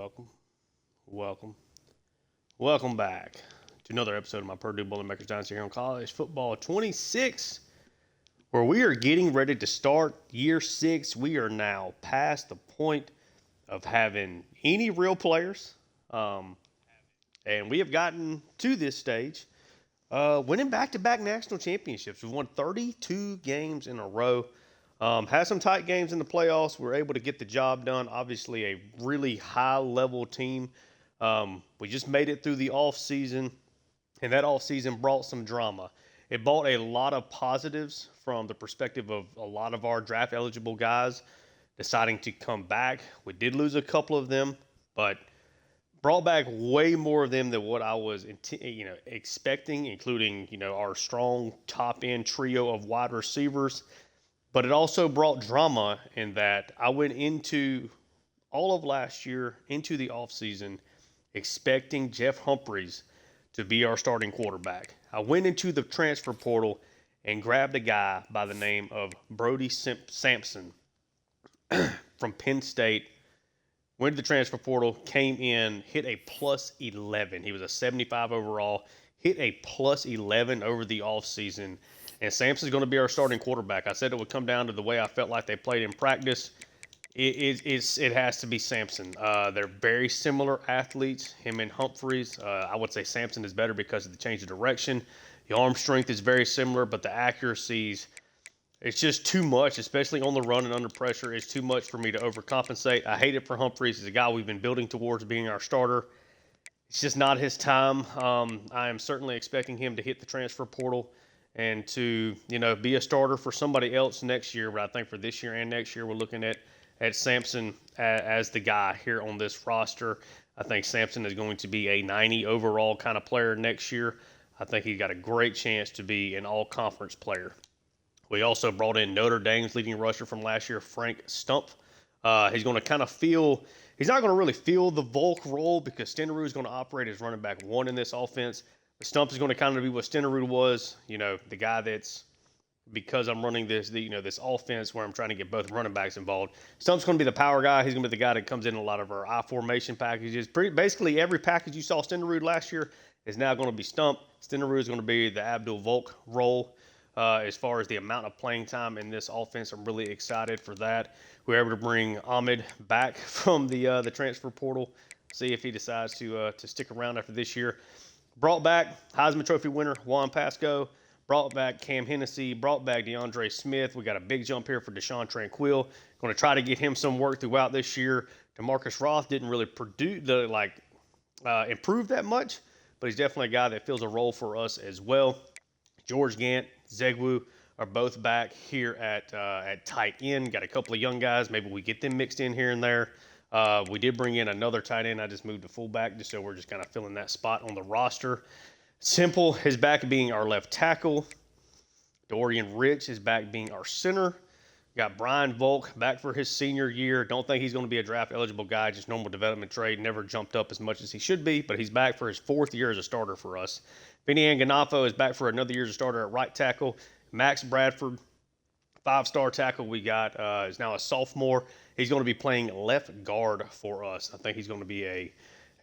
welcome, welcome, welcome back to another episode of my Purdue Boilermakers Dynasty here on College Football 26, where we are getting ready to start year 6. We are now past the point of having any real players, and we have gotten to this stage, winning back-to-back national championships. We've won 32 games in a row. Had some tight games in the playoffs. We were able to get the job done. Obviously, a really high-level team. We just made it through the offseason, and that offseason brought some drama. It brought a lot of positives from the perspective of a lot of our draft-eligible guys deciding to come back. We did lose a couple of them, but brought back way more of them than what I was expecting, including our strong top-end trio of wide receivers. But it also brought drama in that I went into all of last year, into the offseason, expecting Jeff Humphreys to be our starting quarterback. I went into the transfer portal and grabbed a guy by the name of Brody Sampson from Penn State. Went to the transfer portal, came in, hit a plus 11. He was a 75 overall, hit a plus 11 over the offseason. And Sampson's going to be our starting quarterback. I said it would come down to the way I felt like they played in practice. It has to be Sampson. They're very similar athletes, him and Humphreys. I would say Sampson is better because of the change of direction. The arm strength is very similar, but the accuracies, it's just too much, especially on the run and under pressure. It's too much for me to overcompensate. I hate it for Humphreys. He's a guy we've been building towards being our starter. It's just not his time. I am certainly expecting him to hit the transfer portal and to, be a starter for somebody else next year. But I think for this year and next year, we're looking at Sampson as the guy here on this roster. I think Sampson is going to be a 90 overall kind of player next year. I think he's got a great chance to be an all-conference player. We also brought in Notre Dame's leading rusher from last year, Frank Stump. He's going to kind of he's not going to really feel the Volk role because Rouge is going to operate as running back one in this offense. The Stump is going to kind of be what Rouge was, the guy that's, because I'm running this offense where I'm trying to get both running backs involved. Stump's going to be the power guy. He's going to be the guy that comes in a lot of our I formation packages. Basically, every package you saw Rouge last year is now going to be Stump. Rouge is going to be the Abdul Volk role. As far as the amount of playing time in this offense, I'm really excited for that. We were able to bring Ahmed back from the transfer portal, see if he decides to stick around after this year. Brought back Heisman Trophy winner Juan Pasco. Brought back Cam Hennessy. Brought back DeAndre Smith. We got a big jump here for Deshaun Tranquil. Going to try to get him some work throughout this year. DeMarcus Roth didn't really improve that much, but he's definitely a guy that fills a role for us as well. George Gant, Zegwu are both back here at tight end. Got a couple of young guys. Maybe we get them mixed in here and there. We did bring in another tight end. I just moved to fullback just so we're just kind of filling that spot on the roster. Simple is back being our left tackle. Dorian Rich is back being our center. Got Brian Volk back for his senior year. Don't think he's going to be a draft-eligible guy, just normal development trade. Never jumped up as much as he should be, but he's back for his 4th year as a starter for us. Benny Anganafo is back for another year as a starter at right tackle. Max Bradford, 5-star tackle we got, is now a sophomore. He's going to be playing left guard for us. I think he's going to be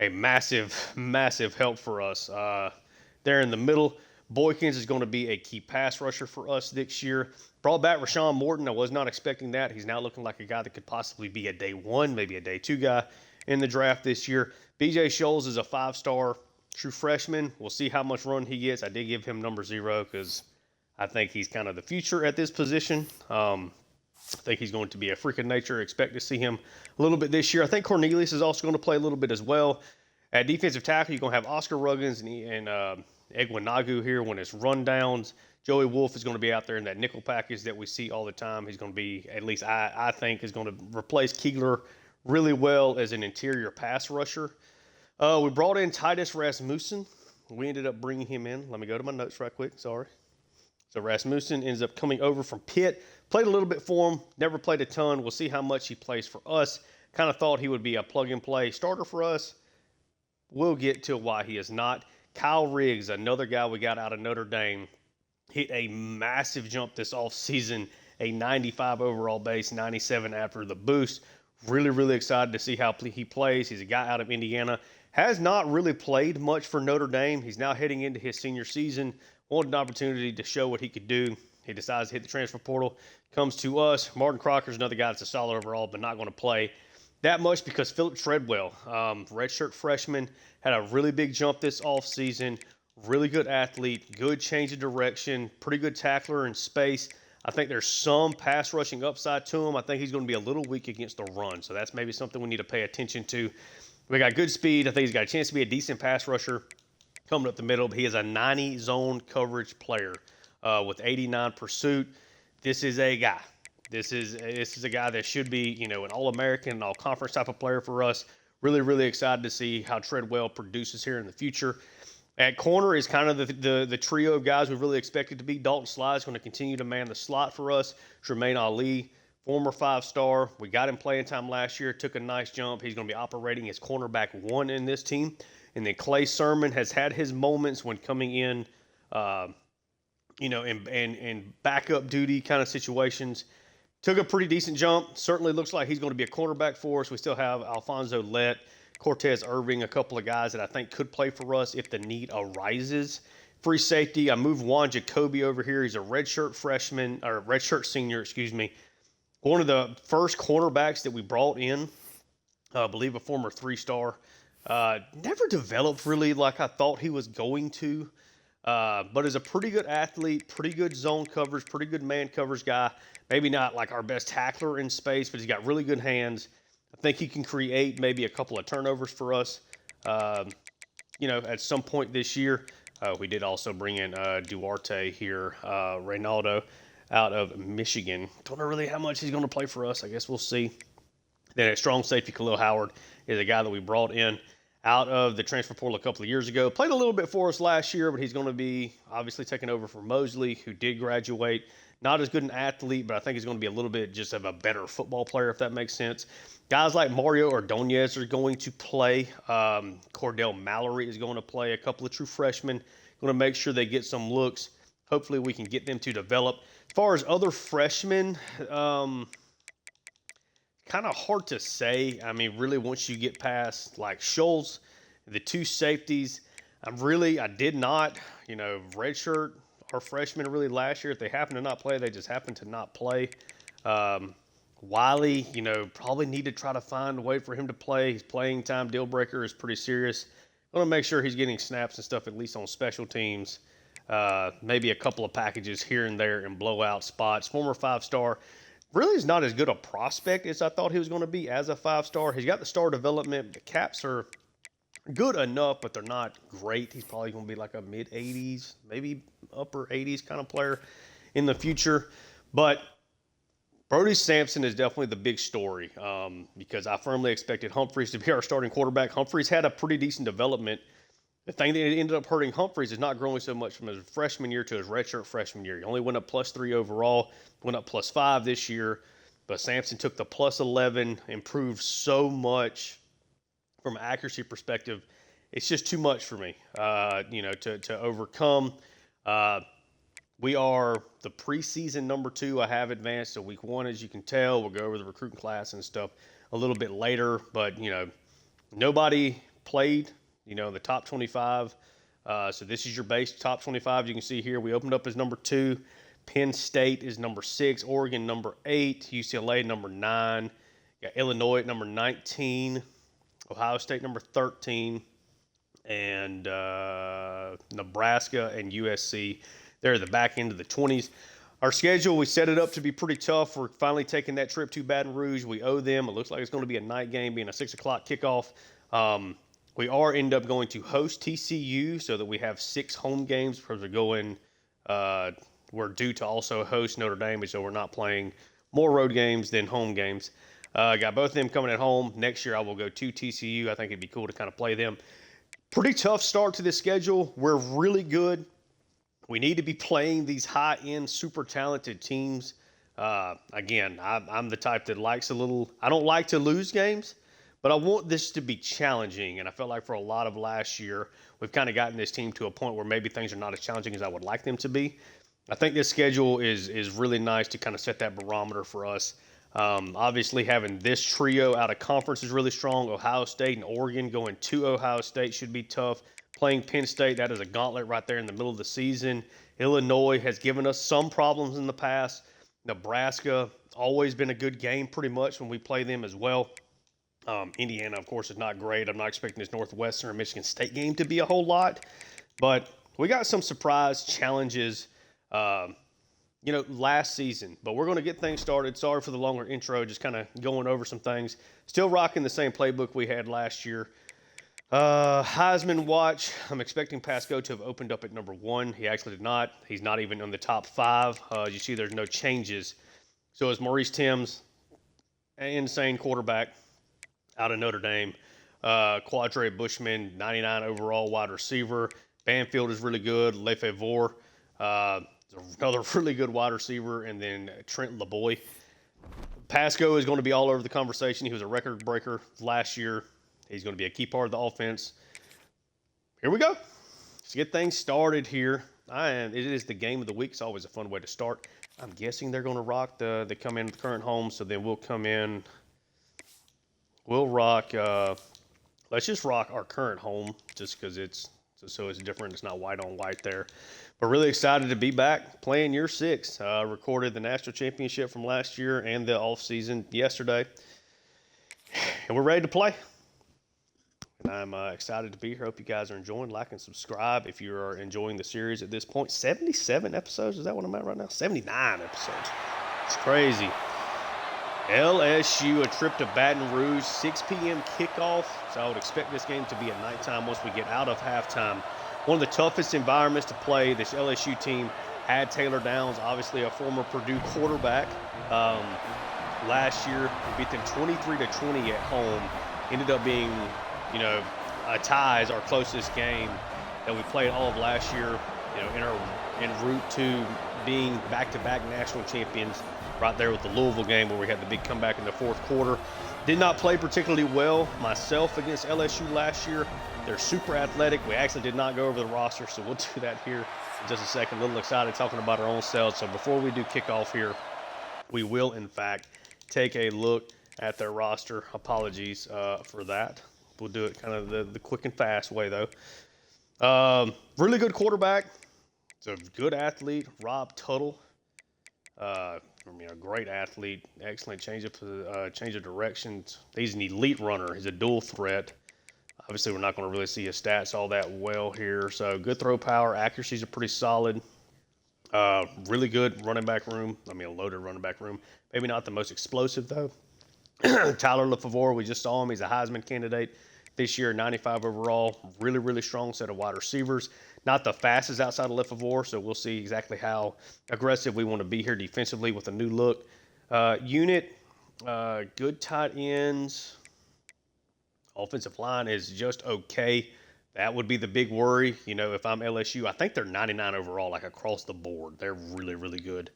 a massive, massive help for us. There in the middle, Boykins is going to be a key pass rusher for us this year. Brought back Rashawn Morton. I was not expecting that. He's now looking like a guy that could possibly be a day 1, maybe a day 2 guy in the draft this year. BJ Scholes is a 5-star true freshman. We'll see how much run he gets. I did give him number 0 because I think he's kind of the future at this position. I think he's going to be a freak of nature. Expect to see him a little bit this year. I think Cornelius is also going to play a little bit as well. At defensive tackle, you're going to have Oscar Ruggins and Egwinagu here when it's rundowns. Joey Wolf is going to be out there in that nickel package that we see all the time. He's going to be, at least I think, is going to replace Keegler really well as an interior pass rusher. We brought in Titus Rasmussen. We ended up bringing him in. Let me go to my notes right quick. Sorry. So Rasmussen ends up coming over from Pitt. Played a little bit for him. Never played a ton. We'll see how much he plays for us. Kind of thought he would be a plug-and-play starter for us. We'll get to why he is not. Kyle Riggs, another guy we got out of Notre Dame, hit a massive jump this offseason, a 95 overall base, 97 after the boost. Really, really excited to see how he plays. He's a guy out of Indiana. Has not really played much for Notre Dame. He's now heading into his senior season. Wanted an opportunity to show what he could do. He decides to hit the transfer portal. Comes to us. Martin Crocker's another guy that's a solid overall, but not going to play that much because Philip Treadwell, redshirt freshman, had a really big jump this offseason. Really good athlete, good change of direction, pretty good tackler in space. I think there's some pass rushing upside to him. I think he's going to be a little weak against the run, so that's maybe something we need to pay attention to. We got good speed. I think he's got a chance to be a decent pass rusher coming up the middle, but he is a 90 zone coverage player with 89 pursuit. This is a guy. This is a guy that should be, an All-American, All-Conference type of player for us. Really, really excited to see how Treadwell produces here in the future. At corner is kind of the trio of guys we really expected to be. Dalton Sly's going to continue to man the slot for us. Tremaine Ali, former 5-star. We got him playing time last year, took a nice jump. He's going to be operating as cornerback 1 in this team. And then Clay Sermon has had his moments when coming in, in backup duty kind of situations. Took a pretty decent jump. Certainly looks like he's going to be a cornerback for us. We still have Alfonso Lett, Cortez Irving, a couple of guys that I think could play for us if the need arises. Free safety, I moved Juan Jacoby over here. He's a redshirt senior, One of the first cornerbacks that we brought in, I believe a former 3-star. Never developed really like I thought he was going to. But is a pretty good athlete, pretty good zone coverage, pretty good man coverage guy. Maybe not like our best tackler in space, but he's got really good hands. I think he can create maybe a couple of turnovers for us, at some point this year. We did also bring in Duarte here, Reynaldo out of Michigan. Don't know really how much he's going to play for us. I guess we'll see. Then at strong safety, Khalil Howard is a guy that we brought in out of the transfer portal a couple of years ago. Played a little bit for us last year, but he's going to be obviously taking over for Mosley, who did graduate. Not as good an athlete, but I think he's going to be a little bit just of a better football player, if that makes sense. Guys like Mario Ordonez are going to play. Cordell Mallory is going to play. A couple of true freshmen. Going to make sure they get some looks. Hopefully we can get them to develop. As far as other freshmen, kind of hard to say. I mean, really, once you get past like Schultz, the 2 safeties, I did not, redshirt our freshmen really last year. If they happen to not play, they just happen to not play. Wiley, probably need to try to find a way for him to play. His playing time deal breaker is pretty serious. Want to make sure he's getting snaps and stuff, at least on special teams. Maybe a couple of packages here and there in blowout spots. Former 5-star. Really is not as good a prospect as I thought he was going to be as a 5-star. He's got the star development. The caps are good enough, but they're not great. He's probably going to be like a mid-80s, maybe upper 80s kind of player in the future. But Brody Sampson is definitely the big story because I firmly expected Humphreys to be our starting quarterback. Humphreys had a pretty decent development. The thing that ended up hurting Humphreys is not growing so much from his freshman year to his redshirt freshman year. He only went up +3 overall, went up +5 this year, but Sampson took the +11, improved so much from an accuracy perspective. It's just too much for me, to overcome. We are the preseason number 2. I have advanced to week 1, as you can tell. We'll go over the recruiting class and stuff a little bit later, but, nobody played the top 25. So this is your base top 25. You can see here we opened up as number 2. Penn State is number 6. Oregon number 8. UCLA number 9. Got Illinois at number 19. Ohio State number 13. And Nebraska and USC. They're at the back end of the 20s. Our schedule, we set it up to be pretty tough. We're finally taking that trip to Baton Rouge. We owe them. It looks like it's going to be a night game, being a 6 o'clock kickoff. We end up going to host TCU so that we have 6 home games because we're due to also host Notre Dame, so we're not playing more road games than home games. Got both of them coming at home. Next year I will go to TCU. I think it'd be cool to kind of play them. Pretty tough start to this schedule. We're really good. We need to be playing these high-end, super talented teams. Again, I'm the type that likes I don't like to lose games. But I want this to be challenging, and I felt like for a lot of last year, we've kind of gotten this team to a point where maybe things are not as challenging as I would like them to be. I think this schedule is really nice to kind of set that barometer for us. Obviously, having this trio out of conference is really strong. Ohio State and Oregon going to Ohio State should be tough. Playing Penn State, that is a gauntlet right there in the middle of the season. Illinois has given us some problems in the past. Nebraska, always been a good game pretty much when we play them as well. Indiana, of course, is not great. I'm not expecting this Northwestern or Michigan State game to be a whole lot. But we got some surprise challenges, last season. But we're going to get things started. Sorry for the longer intro, just kind of going over some things. Still rocking the same playbook we had last year. Heisman watch. I'm expecting Pasco to have opened up at number 1. He actually did not. He's not even on the top 5. You see there's no changes. So is Maurice Timms, an insane quarterback out of Notre Dame. Quadre Bushman, 99 overall wide receiver. Banfield is really good. Lefevre, another really good wide receiver. And then Trent LeBoy. Pasco is going to be all over the conversation. He was a record breaker last year. He's going to be a key part of the offense. Here we go. Let's get things started here. It is the game of the week. It's always a fun way to start. I'm guessing they're going to rock they come in the current home, so then we'll come in. We'll rock. Let's just rock our current home just because it's different. It's not white on white there. But really excited to be back playing year 6. Recorded the national championship from last year and the off season yesterday. And we're ready to play. And I'm excited to be here. Hope you guys are enjoying. Like and subscribe if you are enjoying the series at this point. 77 episodes. Is that what I'm at right now? 79 episodes. It's crazy. LSU, a trip to Baton Rouge, 6 p.m. kickoff. So I would expect this game to be at nighttime once we get out of halftime. One of the toughest environments to play. This LSU team had Taylor Downs, obviously a former Purdue quarterback. Last year, we beat them 23-20 at home. Ended up being, a tie is our closest game that we played all of last year. En route to being back-to-back national champions. Right there with the Louisville game where we had the big comeback in the fourth quarter. Did not play particularly well myself against LSU last year. They're super athletic. We actually did not go over the roster, so we'll do that here in just a second. A little excited talking about our own selves. So before we do kickoff here, we will, in fact, take a look at their roster. Apologies for that. We'll do it kind of the quick and fast way, though. Really good quarterback. It's a good athlete, Rob Tuttle. A great athlete, excellent change of direction. He's an elite runner. He's a dual threat. Obviously, we're not going to really see his stats all that well here. So good throw power, accuracies are pretty solid. Really good running back room. A loaded running back room. Maybe not the most explosive though. Tyler Lefevre, we just saw him. He's a Heisman candidate this year, 95 overall. Really, really strong set of wide receivers. Not the fastest outside of Lefevre, so we'll see exactly how aggressive we want to be here defensively with a new look. Unit, good tight ends. Offensive line is just okay. That would be the big worry. If I'm LSU, I think they're 99 overall, like across the board. They're really, really good.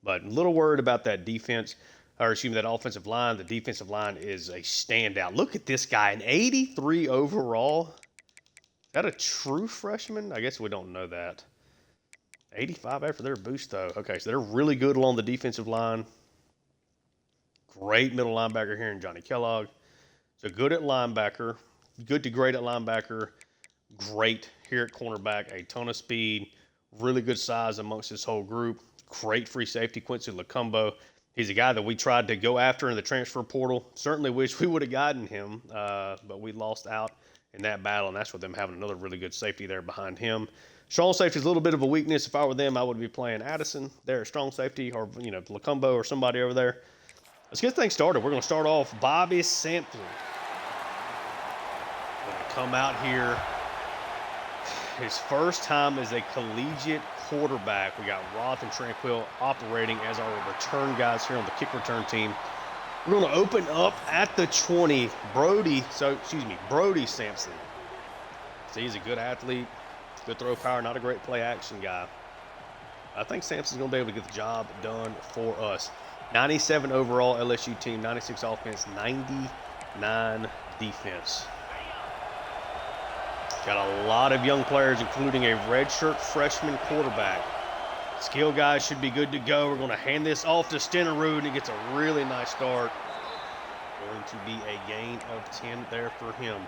But a little worried about that defense, that offensive line. The defensive line is a standout. Look at this guy, an 83 overall. Is that a true freshman? I guess we don't know that. 85 after their boost, though. Okay, so they're really good along the defensive line. Great middle linebacker here in Johnny Kellogg. So good at linebacker. Good to great at linebacker. Great here at cornerback. A ton of speed. Really good size amongst this whole group. Great free safety, Quincy Lacumbo. He's a guy that we tried to go after in the transfer portal. Certainly wish we would have gotten him, but we lost out in that battle, and that's with them having another really good safety there behind him. Strong safety is a little bit of a weakness. If I were them, I would be playing Addison there at strong safety, or Lacumbo or somebody over there. Let's get things started. We're going to start off Bobby Sampson. Going to come out here. His first time as a collegiate quarterback. We got Roth and Tranquil operating as our return guys here on the kick return team. We're going to open up at the 20. Brody Sampson. So he's a good athlete, good throw power, not a great play action guy. I think Sampson's going to be able to get the job done for us. 97 overall LSU team, 96 offense, 99 defense. Got a lot of young players, including a redshirt freshman quarterback. Skill guys should be good to go. We're going to hand this off to Stenerud, and he gets a really nice start. Going to be a gain of 10 there for him.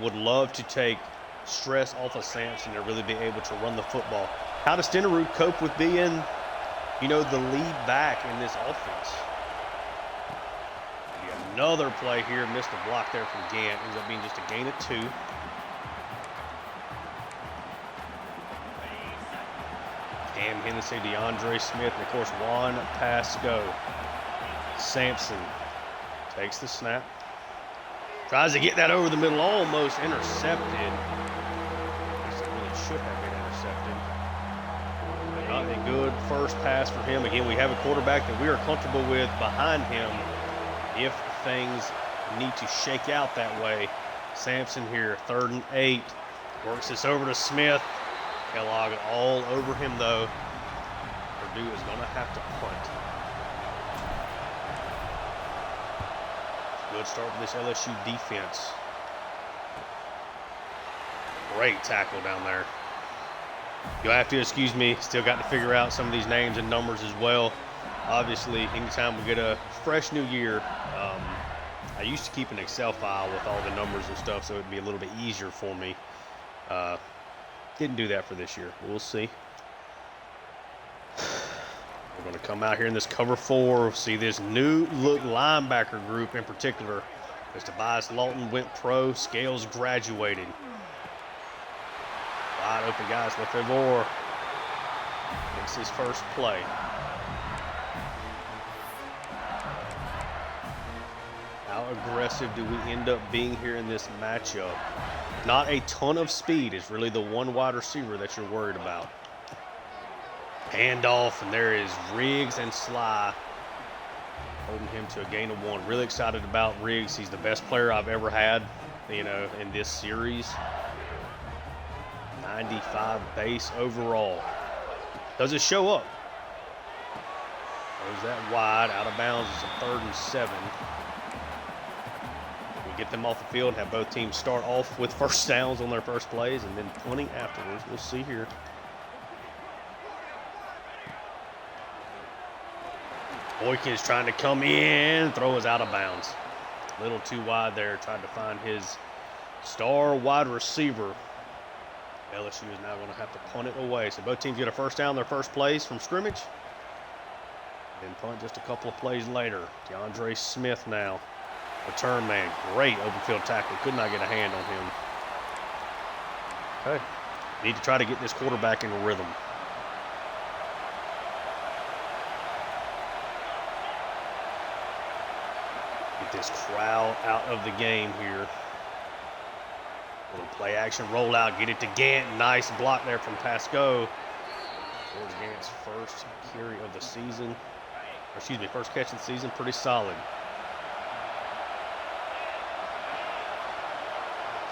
Would love to take stress off of Sampson and really be able to run the football. How does Stenerud cope with being, the lead back in this offense? Another play here, missed a block there from Gant. Ends up being just a gain of 2. Cam Hennessy, DeAndre Smith, and of course Juan Pasco. Sampson takes the snap. Tries to get that over the middle, almost intercepted. It really should have been intercepted. But not a good first pass for him. Again, we have a quarterback that we are comfortable with behind him if things need to shake out that way. Sampson here, 3rd and 8. Works this over to Smith. Kellogg all over him, though. Purdue is going to have to punt. Good start for this LSU defense. Great tackle down there. You'll have to excuse me. Still got to figure out some of these names and numbers as well. Obviously, anytime we get a fresh new year, I used to keep an Excel file with all the numbers and stuff, so it would be a little bit easier for me. Didn't do that for this year. We'll see. We're going to come out here in this cover 4. See this new look linebacker group in particular. As Tobias Lawton went pro, Scales graduated. Wide open guys. Lefevre makes his first play. How aggressive do we end up being here in this matchup? Not a ton of speed is really the one wide receiver that you're worried about. Handoff, and there is Riggs and Sly holding him to a gain of 1. Really excited about Riggs. He's the best player I've ever had, in this series. 95 base overall. Does it show up? Throws that wide, out of bounds. It's a 3rd and 7. We get them off the field and have both teams start off with first downs on their first plays and then punting afterwards. We'll see here. Boykins trying to come in, throw is out of bounds. A little too wide there, trying to find his star wide receiver. LSU is now going to have to punt it away. So both teams get a first down, their first plays from scrimmage. Then punt just a couple of plays later. DeAndre Smith now. Return man, great open field tackle. Could not get a hand on him. Okay, need to try to get this quarterback in rhythm. Get this crowd out of the game here. Little play action rollout, get it to Gant. Nice block there from Pasco. George Gant's first carry of the season. First catch of the season, pretty solid.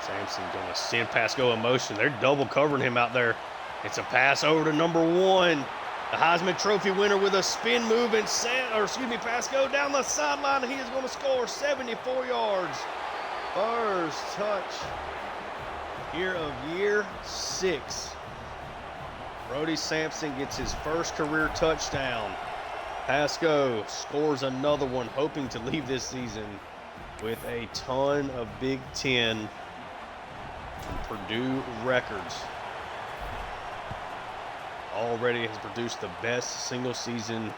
Sampson going to send Pasco in motion. They're double covering him out there. It's a pass over to number 1. The Heisman Trophy winner with a spin move, and Pasco down the sideline. He is going to score 74 yards. First touch here of year 6. Brody Sampson gets his first career touchdown. Pasco scores another one, hoping to leave this season with a ton of Big Ten and Purdue records. Already has produced the best single season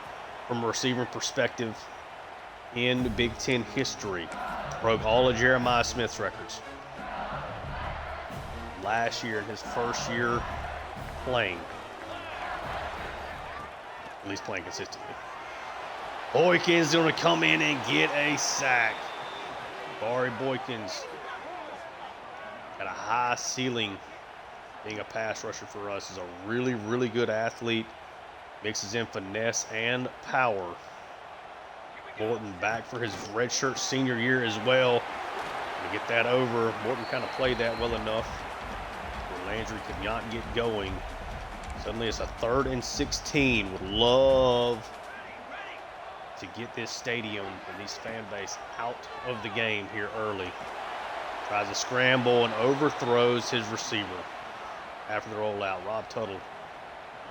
from a receiving perspective in Big Ten history. Broke all of Jeremiah Smith's records. Last year in his first year playing. At least playing consistently. Boykins going to come in and get a sack. Barry Boykins got a high ceiling. Being a pass rusher for us, is a really, really good athlete. Mixes in finesse and power. Morton back for his redshirt senior year as well. To get that over, Morton kind of played that well enough where Landry could not get going. Suddenly it's a 3rd and 16. Would love to get this stadium and these fan base out of the game here early. Tries to scramble and overthrows his receiver. After the rollout, Rob Tuttle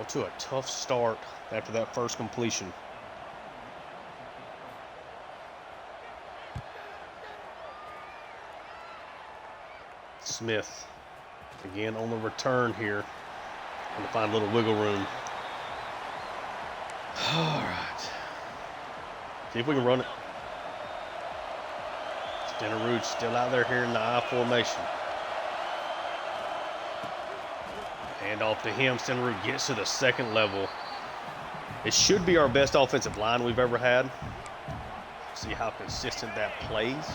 Well, to a tough start after that first completion. Smith again on the return here. Going to find a little wiggle room. All right. See if we can run it. Rouge still out there here in the I formation. Hand off to him. Rouge gets to the second level. It should be our best offensive line we've ever had. See how consistent that plays.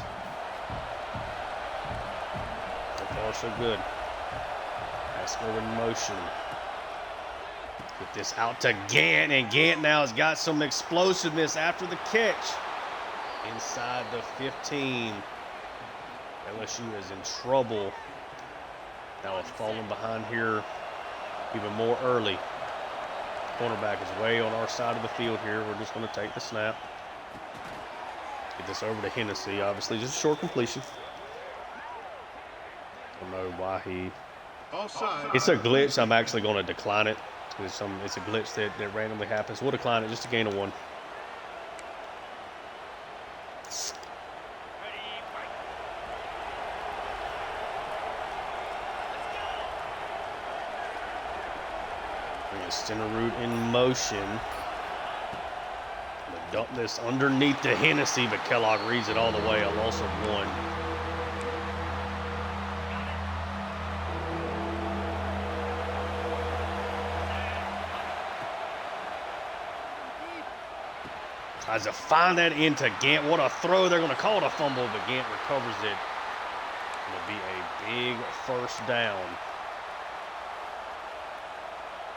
So far, so good. Let's go in motion. Get this out to Gant, and Gant now has got some explosiveness after the catch. Inside the 15. LSU is in trouble. Now it's falling behind here even more early. Cornerback is way on our side of the field here. We're just going to take the snap. Get this over to Hennessy. Obviously, just a short completion. I don't know why he... It's a glitch. I'm actually going to decline it. It's a glitch that randomly happens. We'll decline it just to gain a 1. Rouge in motion. Gonna dump this underneath to Hennessy, but Kellogg reads it all the way. A loss of 1. Tries to find that into Gant. What a throw. They're going to call it a fumble, but Gant recovers it. Going to be a big first down.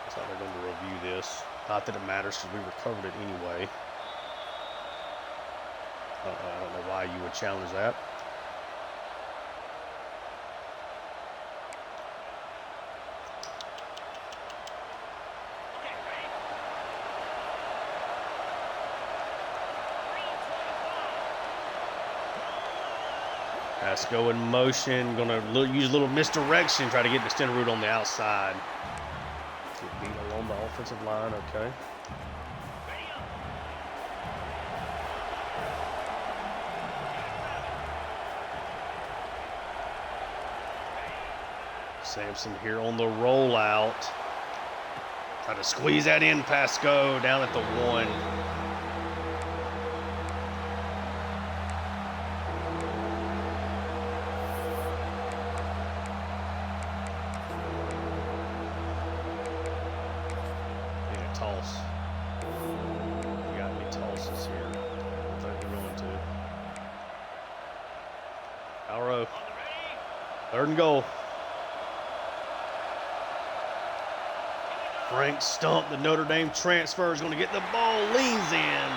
That's how they're going to review this. Not that it matters because we recovered it anyway. I don't know why you would challenge that. Let's go in motion. Going to use a little misdirection. Try to get to Rouge on the outside. Get beat along the offensive line. Okay. Sampson here on the rollout. Try to squeeze that in. Pasco down at the 1. Toss. We got any tosses here? I think we're going to. Alro. 3rd and goal. Frank Stump, the Notre Dame transfer, is going to get the ball, leans in,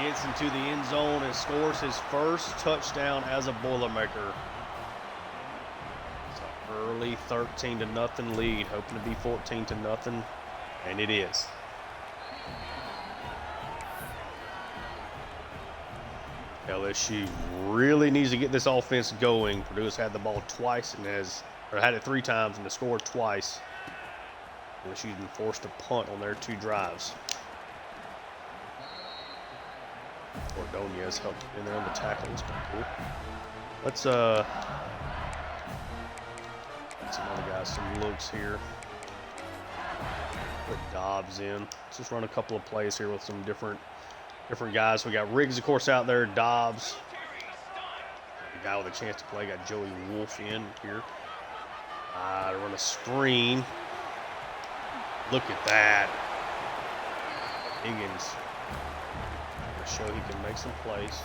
gets into the end zone, and scores his first touchdown as a Boilermaker. It's an early 13-0 lead, hoping to be 14-0. And it is. LSU really needs to get this offense going. Purdue has had the ball twice and had it 3 times and has scored twice. LSU's been forced to punt on their 2 drives. Ordonez helped in there on the tackle. That's pretty cool. Let's get some other guys some looks here. Put Dobbs in. Let's just run a couple of plays here with some different guys. We got Riggs, of course, out there. Dobbs. The guy with a chance to play. Got Joey Wolf in here. To run a screen. Look at that. Higgins. To show he can make some plays.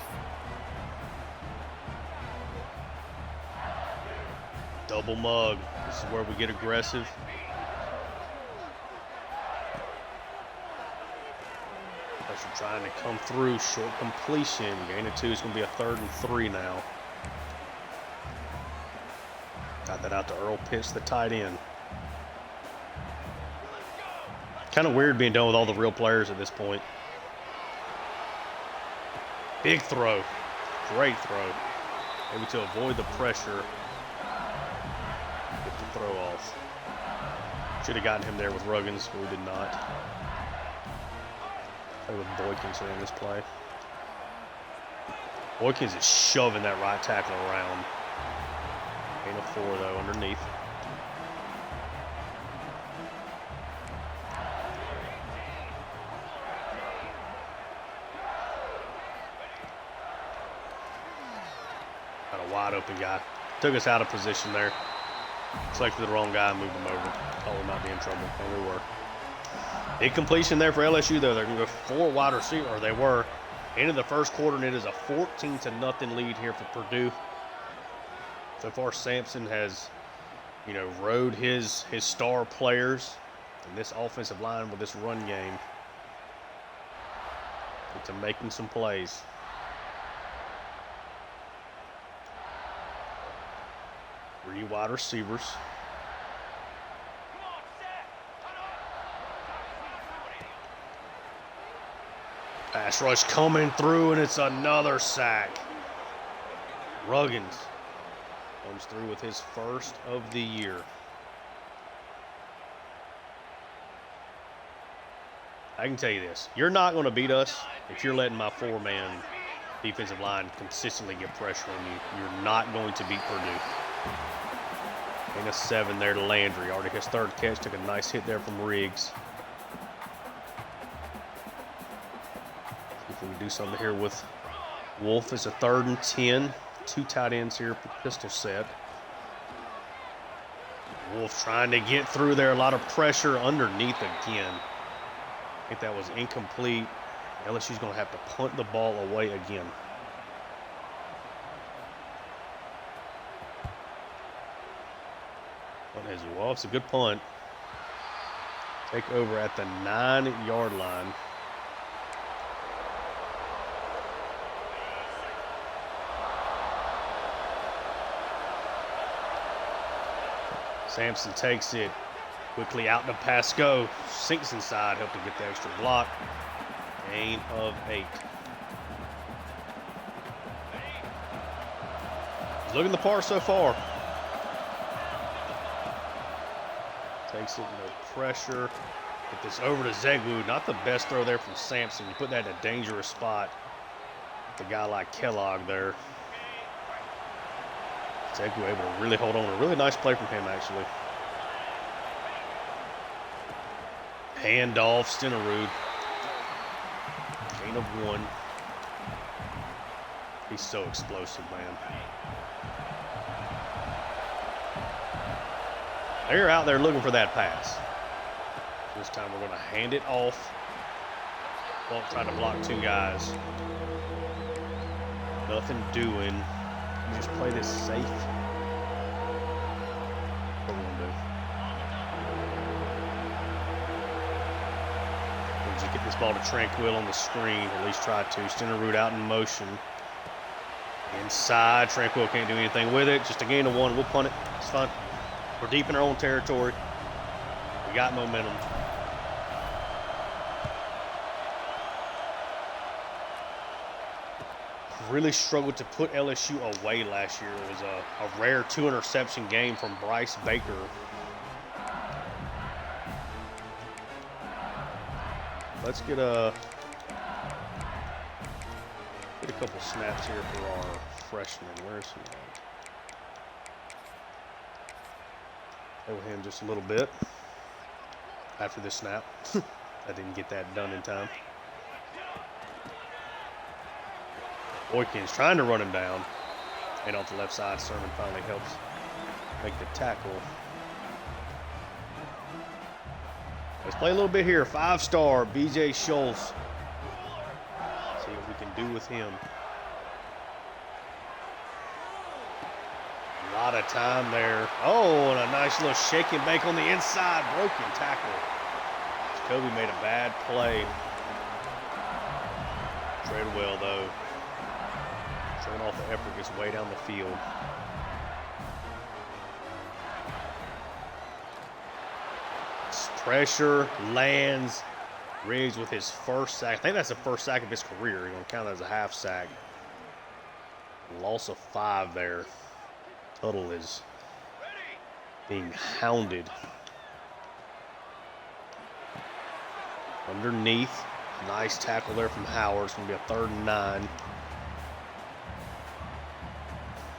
Double mug. This is where we get aggressive. Trying to come through, short completion. Gain of 2 is going to be a 3rd and 3 now. Got that out to Earl Pitts, the tight end. Kind of weird being done with all the real players at this point. Big throw. Great throw. Maybe to avoid the pressure. Get the throw off. Should have gotten him there with Ruggins, but we did not. Play with Boykins here in this play. Boykins is shoving that right tackle around. Ain't a 4 though underneath. Got a wide open guy. Took us out of position there. Selected the wrong guy and moved him over. Thought we might be in trouble, and we were. Big completion there for LSU though. They're gonna go 4 wide receiver, or they were. Into the first quarter, and it is a 14-0 lead here for Purdue. So far, Sampson has, rode his star players in this offensive line with this run game into making some plays. Three wide receivers. Pass rush coming through, and it's another sack. Ruggins comes through with his first of the year. I can tell you this. You're not going to beat us if you're letting my 4-man defensive line consistently get pressure on you. You're not going to beat Purdue. And a 7 there to Landry. Already his 3rd catch. Took a nice hit there from Riggs. See if we can do something here with Wolf. It's a 3rd and 10. 2 tight ends here, pistol set. Wolf trying to get through there. A lot of pressure underneath again. I think that was incomplete. LSU's going to have to punt the ball away again. Well, it's a good punt. Take over at the 9-yard line. Sampson takes it quickly out to Pasco. Sinks inside, helped to get the extra block. Gain of 8. He's looking the part so far. Takes it, no pressure. Get this over to Zegwood. Not the best throw there from Sampson. You put that in a dangerous spot with a guy like Kellogg there. Zegwood able to really hold on. A really nice play from him, actually. Handoff, Stenerud. Gain of 1. He's so explosive, man. They're out there looking for that pass. This time we're going to hand it off. Won't try to block 2 guys. Nothing doing. Just play this safe. What are we going to do? We'll just get this ball to Tranquil on the screen. At least try to. Stenerud out in motion. Inside. Tranquil can't do anything with it. Just a gain of 1. We'll punt it. It's fine. We're deep in our own territory. We got momentum. Really struggled to put LSU away last year. It was a rare 2-interception game from Bryce Baker. Let's get a couple snaps here for our freshman. Where's he at? Play with him just a little bit after this snap. I didn't get that done in time. Boykins trying to run him down. And off the left side, Sermon finally helps make the tackle. Let's play a little bit here. 5-star BJ Schultz. See what we can do with him. A lot of time there. Oh, and a nice little shake and bake on the inside. Broken tackle. Kobe made a bad play. Treadwell, though, showing off the effort, gets way down the field. Pressure, lands. Riggs with his first sack. I think that's the first sack of his career. You're going to count that as a half sack. Loss of 5 there. Tuttle is being hounded. Underneath. Nice tackle there from Howard. It's going to be a 3rd and 9.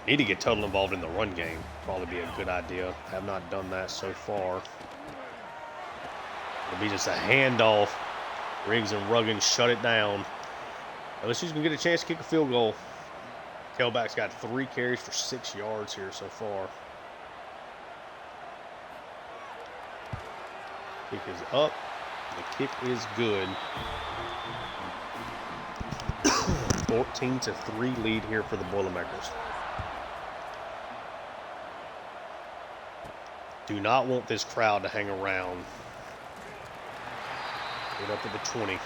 Need to get Tuttle involved in the run game. Probably be a good idea. Have not done that so far. It'll be just a handoff. Riggs and Ruggin shut it down. LSU's going to get a chance to kick a field goal. Tailback's got 3 carries for 6 yards here so far. Kick is up. The kick is good. 14-3 lead here for the Boilermakers. Do not want this crowd to hang around. Get up at the 20.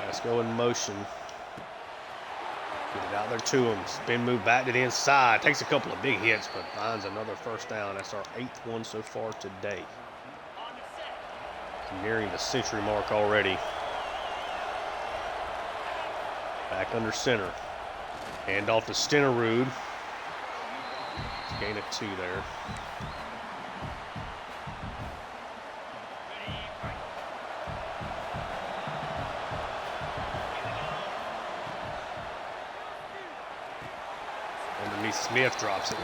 Let's go in motion. Get it out there to him. Spin move back to the inside. Takes a couple of big hits, but finds another 1st down. That's our 8th one so far today. Nearing the century mark already. Back under center. Hand off to Rouge. Gain of 2 there. Underneath, Smith drops it.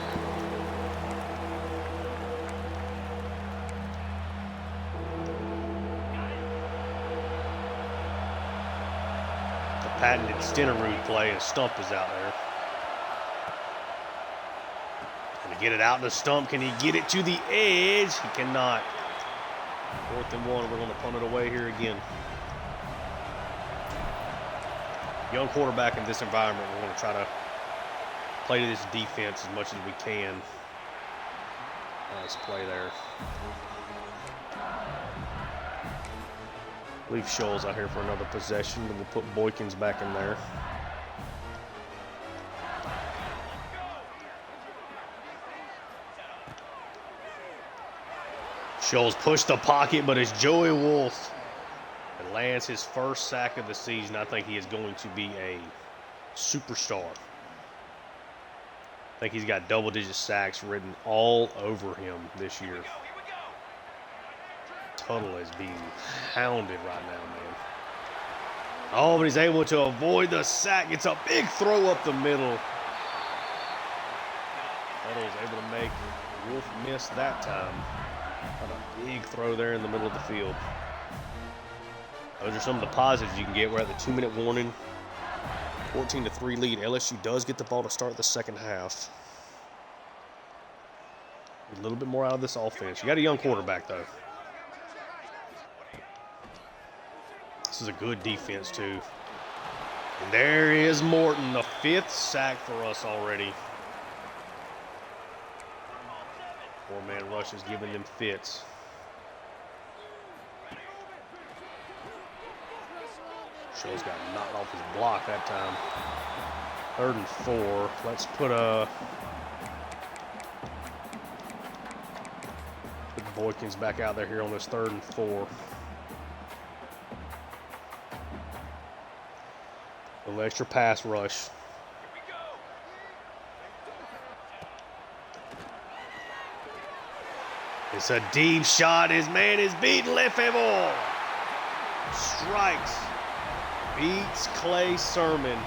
The patented Rouge play, and Stump is out there. Can he get it out in the stump? Can he get it to the edge? He cannot. 4th and 1. We're going to punt it away here again. Young quarterback in this environment. We're going to try to play to this defense as much as we can. Nice play there. Leave Scholes out here for another possession, and we'll put Boykins back in there. Scholes pushed the pocket, but it's Joey Wolf that lands his 1st sack of the season. I think he is going to be a superstar. I think he's got double-digit sacks written all over him this year. Tuttle is being hounded right now, man. Oh, but he's able to avoid the sack. It's a big throw up the middle. Tuttle is able to make Wolf miss that time. What a big throw there in the middle of the field. Those are some of the positives you can get. We're at the 2-minute warning. 14-3 lead. LSU does get the ball to start the 2nd half. A little bit more out of this offense. You got a young quarterback, though. This is a good defense, too. And there is Morton, the 5th sack for us already. 4-man rush is giving them fits. Scholes got knocked off his block that time. 3rd and 4. Let's put Boykins back out there here on this 3rd and 4. A little extra pass rush. It's a deep shot. His man is beaten. Left handball. Strikes. Beats Clay Sermon.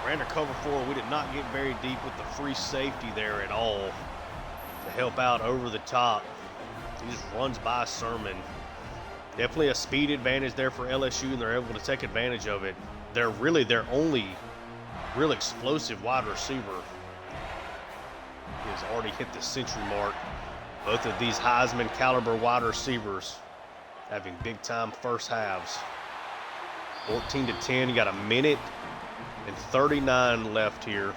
We're under cover 4. We did not get very deep with the free safety there at all to help out over the top. He just runs by Sermon. Definitely a speed advantage there for LSU, and they're able to take advantage of it. They're really their only real explosive wide receiver. He has already hit the century mark. Both of these Heisman caliber wide receivers having big time 1st halves. 14-10. You got 1:39 left here.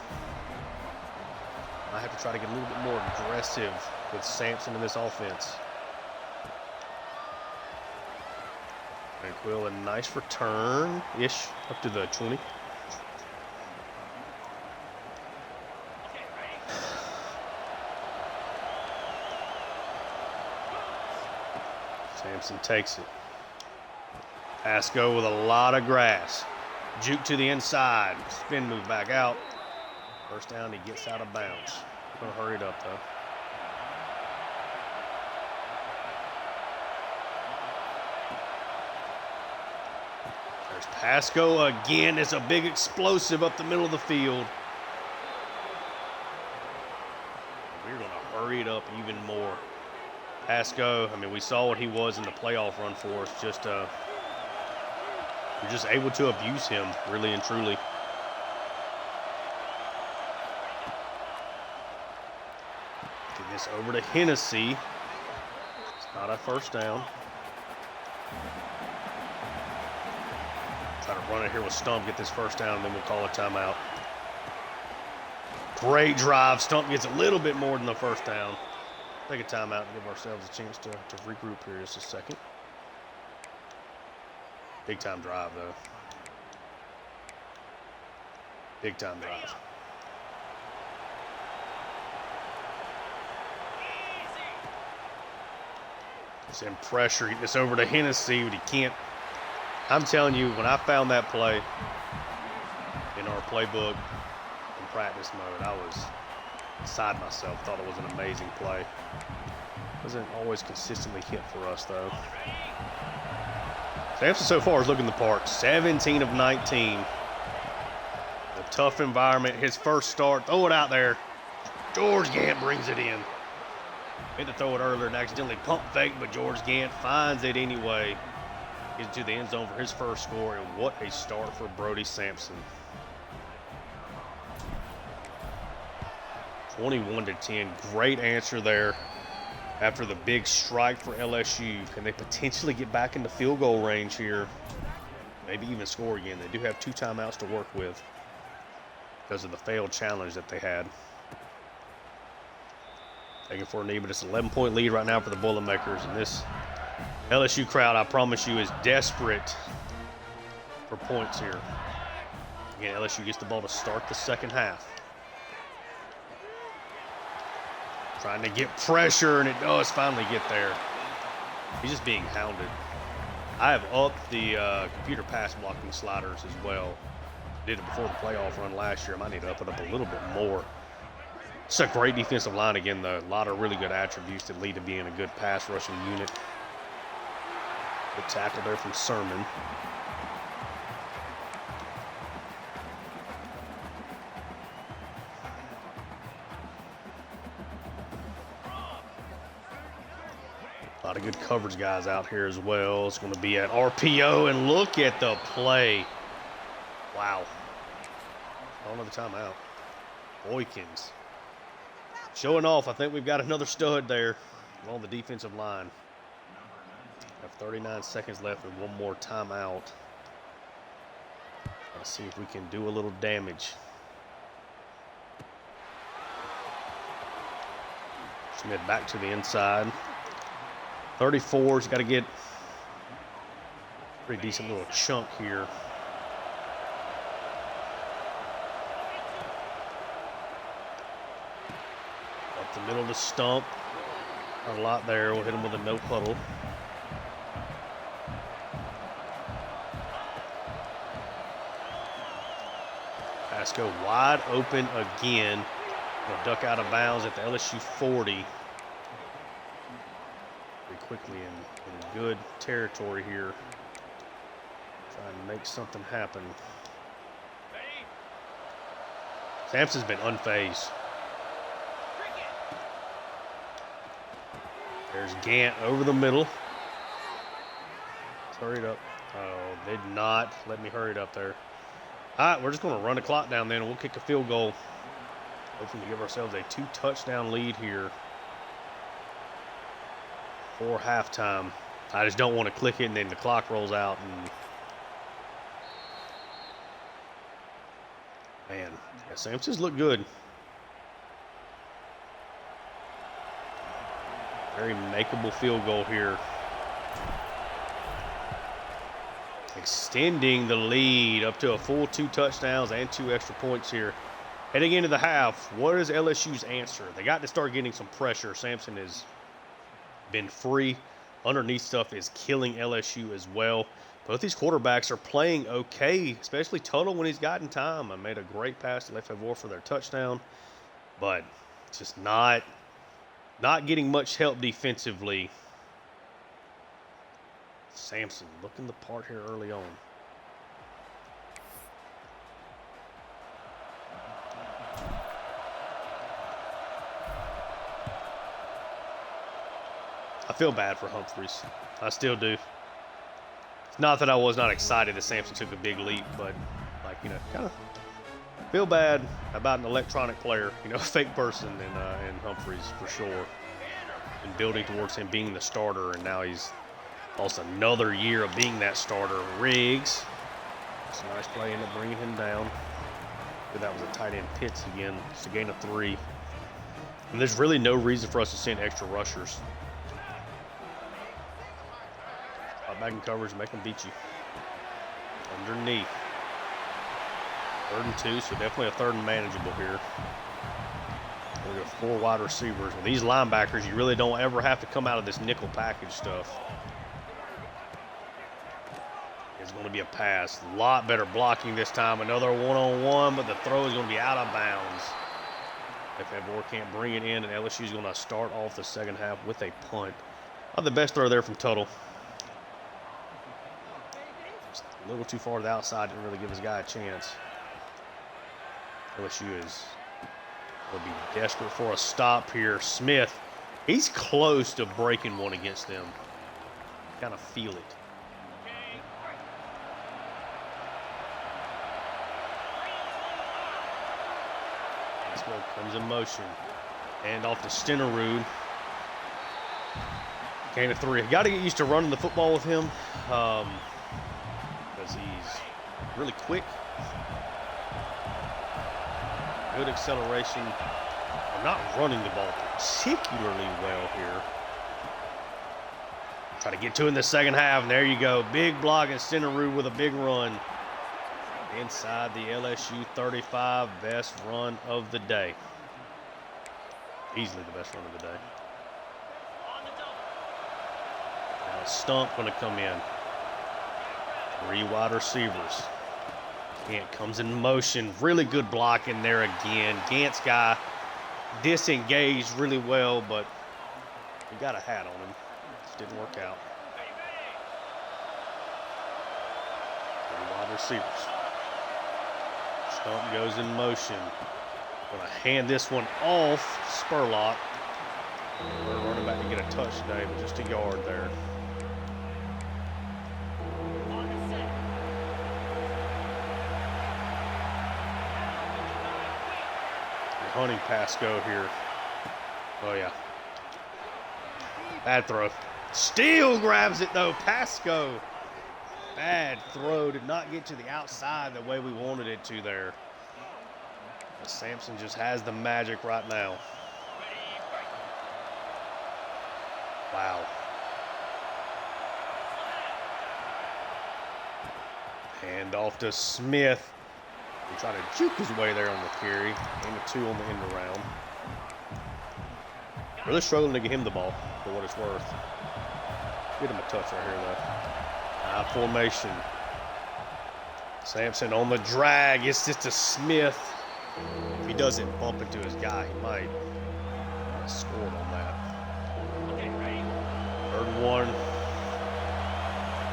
I have to try to get a little bit more aggressive with Sampson in this offense. Tranquil, a nice return-ish up to the 20. Sampson takes it. Pass go with a lot of grass. Juke to the inside. Spin move back out. First down, he gets out of bounds. We're going to hurry it up, though. There's Pasco again. It's a big explosive up the middle of the field. We're going to hurry it up even more. Pasco, I mean, we saw what he was in the playoff run for us. We're just able to abuse him, really and truly. Get this over to Hennessy. It's not a first down. Try to run it here with Stump, get this first down, and then we'll call a timeout. Great drive. Stump gets a little bit more than the first down. Take a timeout and give ourselves a chance to regroup here just a second. Big time drive, though. Big time drive. Send pressure, get this over to Hennessy, but he can't. I'm telling you, when I found that play in our playbook in practice mode, I was beside myself. Thought it was an amazing play. Wasn't always consistently hit for us, though. Sampson so far is looking the part. 17 of 19. A tough environment. His first start. Throw it out there. George Gant brings it in. Meant to throw it earlier and accidentally pump fake, but George Gant finds it anyway. Gets to the end zone for his first score, and what a start for Brody Sampson. 21-10. Great answer there. After the big strike for LSU, can they potentially get back into field goal range here? Maybe even score again. They do have 2 timeouts to work with because of the failed challenge that they had. Taking for a knee, but it's an 11-point lead right now for the Boilermakers. And this LSU crowd, I promise you, is desperate for points here. Again, LSU gets the ball to start the second half. Trying to get pressure, and it does finally get there. He's just being hounded. I have upped the computer pass blocking sliders as well. Did it before the playoff run last year. I might need to up it up a little bit more. It's a great defensive line again, though. A lot of really good attributes that lead to being a good pass rushing unit. Good tackle there from Sermon. A lot of good coverage guys out here as well. It's going to be at RPO, and look at the play. Wow. Another timeout. Boykins. Showing off. I think we've got another stud there on the defensive line. Have 39 seconds left and one more timeout. Let's see if we can do a little damage. Schmidt back to the inside. 34's got to get a pretty decent little chunk here. Up the middle of the stump. Not a lot there. We'll hit him with a no huddle. Pasco wide open again. He'll duck out of bounds at the LSU 40. Quickly in good territory here. Trying to make something happen. Sampson's been unfazed. There's Gant over the middle. Let's hurry it up. Oh, they did not let me hurry it up there. All right, we're just going to run the clock down then, and we'll kick a field goal. Hopefully to give ourselves a 2-touchdown lead here for halftime. I just don't want to click it and then the clock rolls out. And man, yeah, Sampson's look good. Very makeable field goal here. Extending the lead up to a full 2 touchdowns and 2 extra points here. Heading into the half, what is LSU's answer? They got to start getting some pressure. Sampson has been free. Underneath stuff is killing LSU as well. Both these quarterbacks are playing okay, especially Tuttle when he's gotten time. I made a great pass to Lefebvre for their touchdown, but just not getting much help defensively. Sampson looking the part here early on. I feel bad for Humphreys. I still do. It's not that I was not excited that Sampson took a big leap, but, like, you know, kind of feel bad about an electronic player, you know, a fake person in Humphreys for sure. And building towards him being the starter, and now he's lost another year of being that starter. Riggs. It's a nice play, ended up bringing him down. That was a tight end Pitts again. It's a gain of 3. And there's really no reason for us to send extra rushers. Back in coverage, make them beat you. Underneath. 3rd and 2, so definitely a 3rd and manageable here. We got 4 wide receivers. With these linebackers, you really don't ever have to come out of this nickel package stuff. It's going to be a pass. A lot better blocking this time. Another one-on-one, but the throw is going to be out of bounds. Lefebvre can't bring it in, and LSU is going to start off the second half with a punt. Not the best throw there from Tuttle. A little too far to the outside, didn't really give his guy a chance. LSU is going to be desperate for a stop here. Smith, he's close to breaking one against them. Kind of feel it. Let's go, comes in motion. And off to Rouge. Gain of 3. Got to get used to running the football with him. Because he's really quick. Good acceleration. I'm not running the ball particularly well here. Try to get to it in the second half, and there you go. Big block and Rouge with a big run. Inside the LSU 35, best run of the day. Easily the best run of the day. Now Stump going to come in. 3 wide receivers. Gant comes in motion. Really good block in there again. Gant's guy disengaged really well, but he got a hat on him. Just didn't work out. 3 wide receivers. Stump goes in motion. Going to hand this one off. Spurlock. We're running back to get a touch today, but just a yard there. Hunting Pasco here. Oh, yeah. Bad throw. Still grabs it, though. Pasco. Bad throw. Did not get to the outside the way we wanted it to there. But Sampson just has the magic right now. Wow. Hand off to Smith. He tried to juke his way there on the carry. Gain of 2 on the end around. Really struggling to get him the ball for what it's worth. Get him a touch right here, though. High formation. Sampson on the drag. It's just a Smith. If he doesn't bump into his guy, he might have scored on that. 3rd and 1.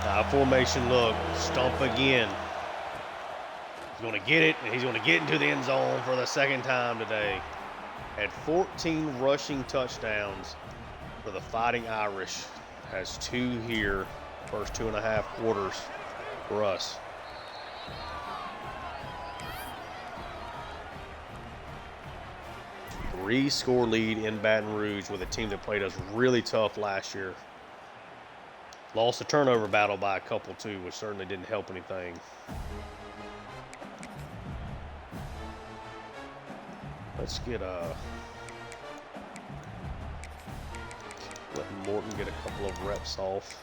High formation look. Stump again. He's going to get it, and he's going to get into the end zone for the 2nd time today. Had 14 rushing touchdowns for the Fighting Irish. Has 2 here, first 2.5 quarters for us. Three-score lead in Baton Rouge with a team that played us really tough last year. Lost the turnover battle by a couple, too, which certainly didn't help anything. Let's get let Morton get a couple of reps off.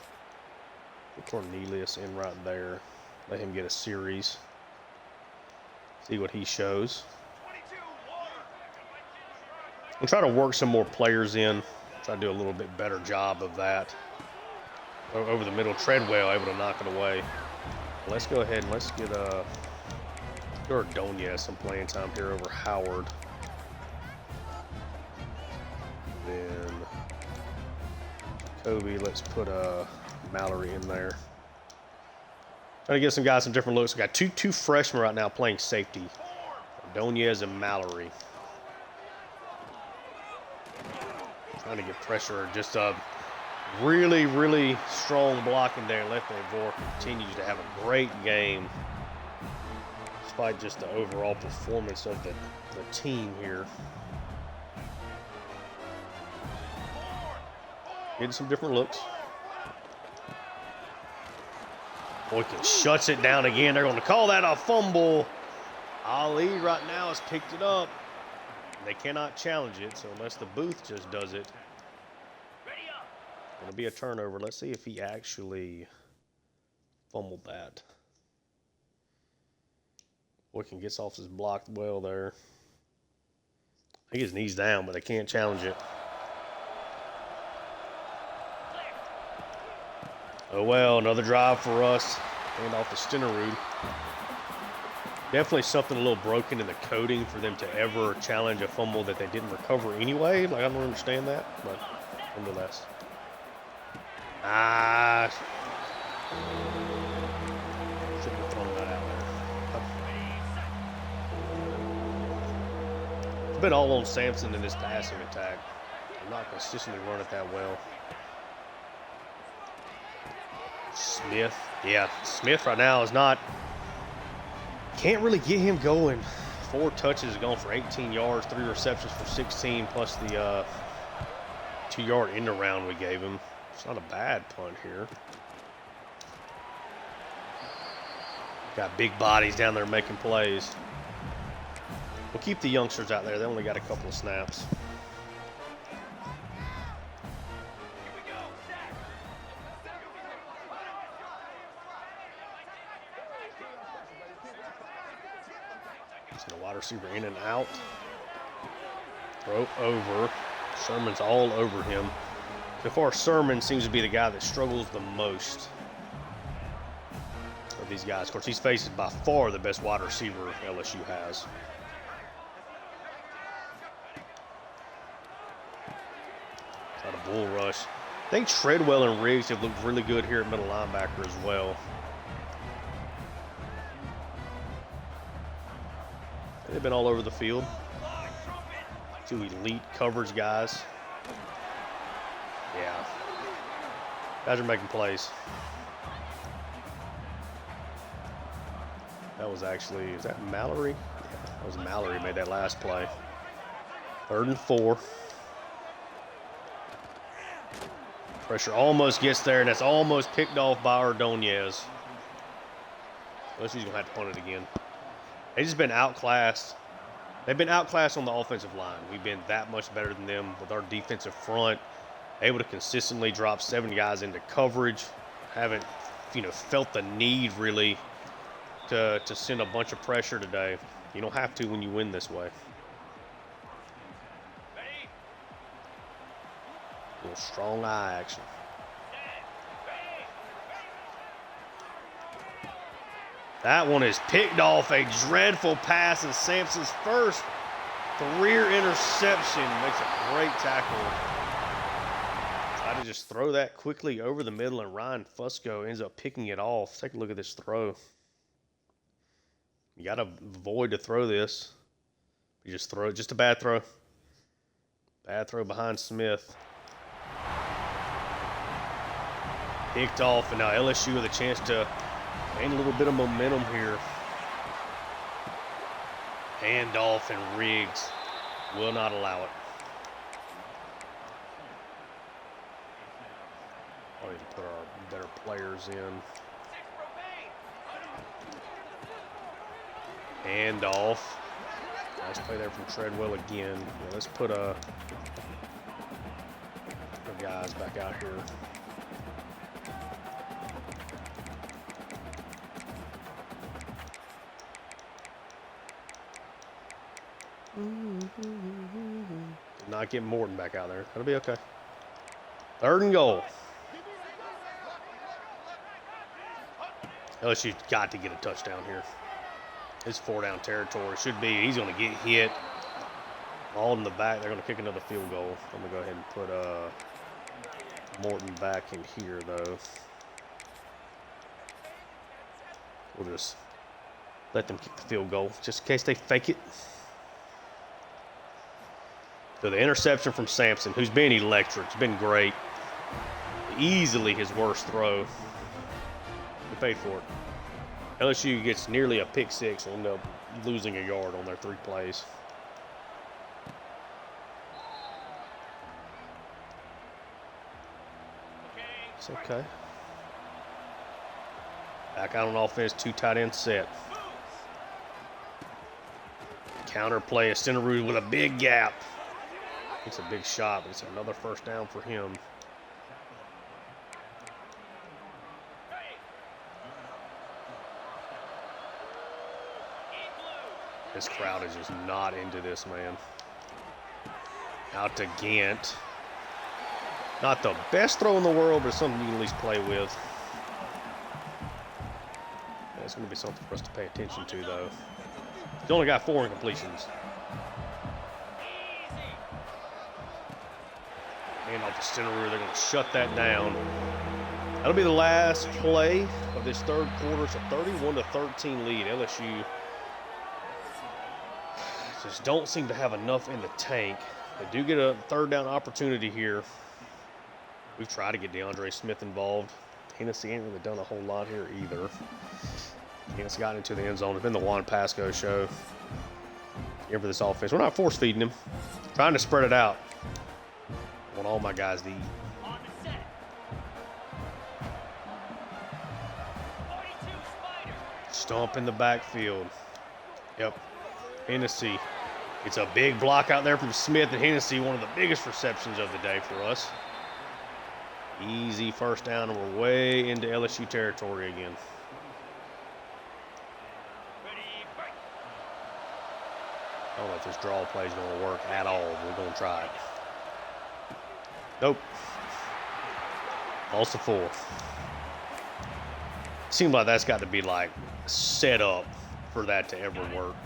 Put Cornelius in right there. Let him get a series. See what he shows. We'll try to work some more players in. Try to do a little bit better job of that. over the middle. Treadwell able to knock it away. Let's go ahead and let's get Ordonez some playing time here over Howard. Then Kobe, let's put Mallory in there. Trying to give some guys some different looks. We got two freshmen right now playing safety. Ordonez and Mallory. Trying to get pressure. Just a really, really strong blocking there. Left Vor continues to have a great game. Despite just the overall performance of the team here. Getting some different looks. Boykin shuts it down again. They're going to call that a fumble. Ali right now has picked it up. They cannot challenge it, so unless the booth just does it. Going to be a turnover. Let's see if he actually fumbled that. Boykin gets off his blocked well there. I think his knee's down, but they can't challenge it. Oh well, another drive for us. Hand off to Stenerud. Definitely something a little broken in the coding for them to ever challenge a fumble that they didn't recover anyway. Like, I don't understand that, but nonetheless. Shouldn't have thrown that out there. It's been all on Sampson in this passing attack. I'm not consistently run it that well. Smith, yeah, Smith right now is not, can't really get him going. 4 touches, going for 18 yards, 3 receptions for 16, plus the 2-yard end around we gave him. It's not a bad punt here. Got big bodies down there making plays. We'll keep the youngsters out there. They only got a couple of snaps. The wide receiver in and out. Throw over. Sermon's all over him. So far, Sermon seems to be the guy that struggles the most of these guys. Of course, he's faces by far the best wide receiver LSU has. Got a bull rush. I think Treadwell and Riggs have looked really good here at middle linebacker as well. They've been all over the field. 2 elite coverage guys. Yeah. Guys are making plays. That was actually, is that Mallory? Yeah, that was Mallory made that last play. 3rd and 4. Pressure almost gets there, and that's almost picked off by Ordonez. Unless he's going to have to punt it again. They've just been outclassed. They've been outclassed on the offensive line. We've been that much better than them with our defensive front. Able to consistently drop 7 guys into coverage. Haven't, felt the need really to send a bunch of pressure today. You don't have to when you win this way. A little strong eye action. That one is picked off. A dreadful pass, and Sampson's first career interception. Makes a great tackle. Try to just throw that quickly over the middle, and Ryan Fusco ends up picking it off. Take a look at this throw. You got to avoid to throw this. You just throw it. Just a bad throw. Bad throw behind Smith. Picked off, and now LSU with a chance to gain a little bit of momentum here. Handoff, and Riggs will not allow it. We need to put our better players in. Handoff. Nice play there from Treadwell again. Yeah, let's put our guys back out here. Not getting Morton back out there. That'll be okay. 3rd and goal. LSU's got to get a touchdown here. It's 4-down territory. Should be. He's going to get hit. All in the back. They're going to kick another field goal. I'm going to go ahead and put Morton back in here, though. We'll just let them kick the field goal just in case they fake it. So the interception from Sampson, who's been electric. It's been great. Easily his worst throw. He paid for it. LSU gets nearly a pick six and end up losing a yard on their 3 plays. It's okay. Back out on offense, 2 tight end set. Counter play, a center Rouge with a big gap. It's a big shot, but it's another first down for him. This crowd is just not into this, man. Out to Gant. Not the best throw in the world, but something you can at least play with. That's going to be something for us to pay attention to, though. He's only got 4 incompletions. And off the center rear, they're going to shut that down. That'll be the last play of this third quarter. It's a 31-13 lead. LSU just don't seem to have enough in the tank. They do get a 3rd down opportunity here. We've tried to get DeAndre Smith involved. Tennessee ain't really done a whole lot here either. It's gotten into the end zone. It's been the Juan Pasco show here for this offense. We're not force feeding him. Trying to spread it out. I want all my guys to eat. Stomp in the backfield. Yep. Hennessy. It's a big block out there from Smith and Hennessy. One of the biggest receptions of the day for us. Easy first down, and we're way into LSU territory again. I don't know if this draw play is going to work at all. We're going to try it. Nope. Loss of 4. Seems like that's got to be like set up for that to ever work.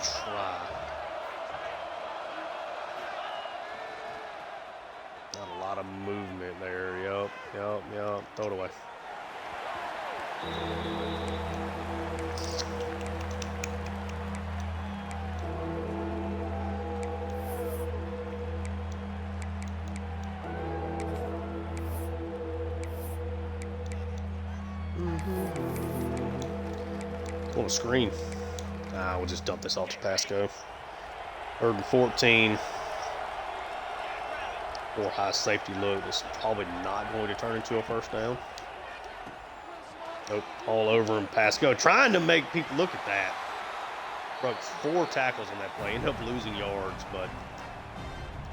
Try. Not a lot of movement there. Yup. Throw it away. On a screen. We'll just dump this off to Pasco. 3rd and 14. Or high safety look. This is probably not going to turn into a first down. Nope. All over him. Pasco trying to make people look at that. Broke 4 tackles on that play. Ended up losing yards, but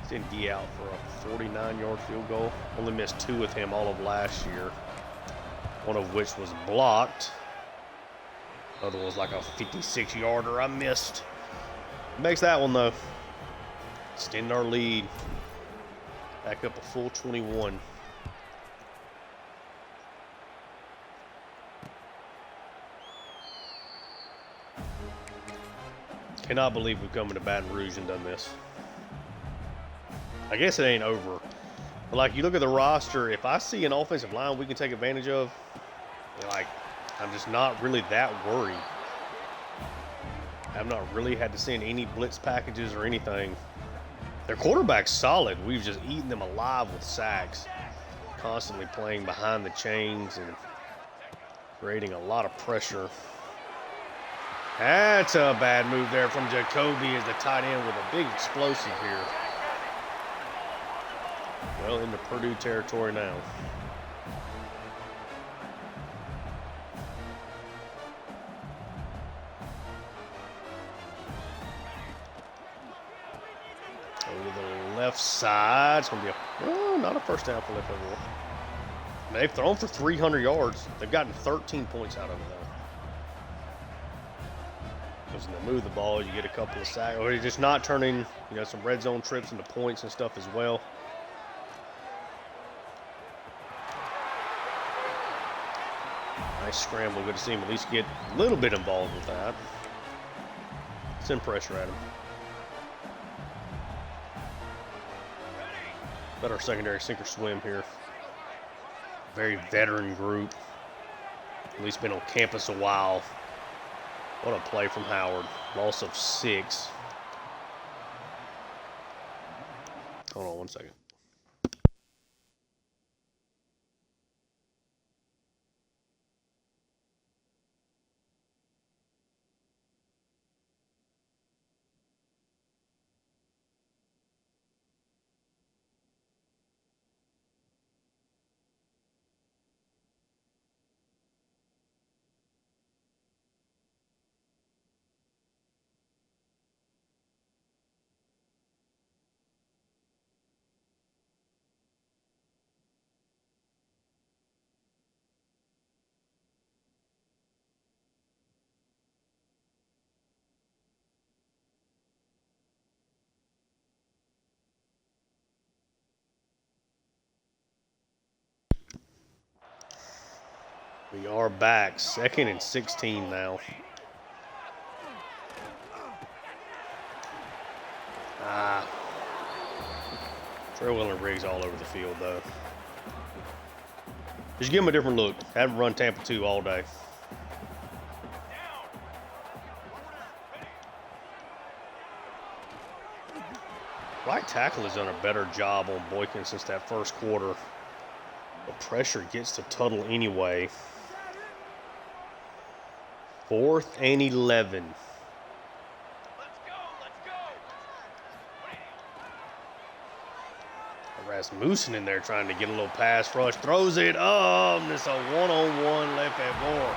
didn't get out for a 49-yard field goal. Only missed 2 with him all of last year. One of which was blocked. Other one was like a 56-yarder I missed. Makes that one, though. Extend our lead. Back up a full 21. Cannot believe we've come into Baton Rouge and done this. I guess it ain't over. But, like, you look at the roster, if I see an offensive line we can take advantage of, like, I'm just not really that worried. I've not really had to send any blitz packages or anything. Their quarterback's solid. We've just eaten them alive with sacks. Constantly playing behind the chains and creating a lot of pressure. That's a bad move there from Jacoby as the tight end with a big explosive here. Well, into Purdue territory now. Over to the left side. It's going to be not a first down for left overall. They've thrown for 300 yards. They've gotten 13 points out of it, though. Because when they move the ball, you get a couple of sacks. Or you're just not turning, some red zone trips into points and stuff as well. Nice scramble. Good to see him at least get a little bit involved with that. Send pressure at him. Better secondary sink or swim here. Very veteran group. At least been on campus a while. What a play from Howard. Loss of 6. Hold on 1 second. We are back. 2nd and 16 now. Trail and Riggs all over the field, though. Just give him a different look. Have him run Tampa 2 all day. Right tackle has done a better job on Boykin since that first quarter. The pressure gets to Tuttle anyway. 4th and 11. Rasmussen in there trying to get a little pass rush. Throws it up. And it's a one-on-one left at Moore.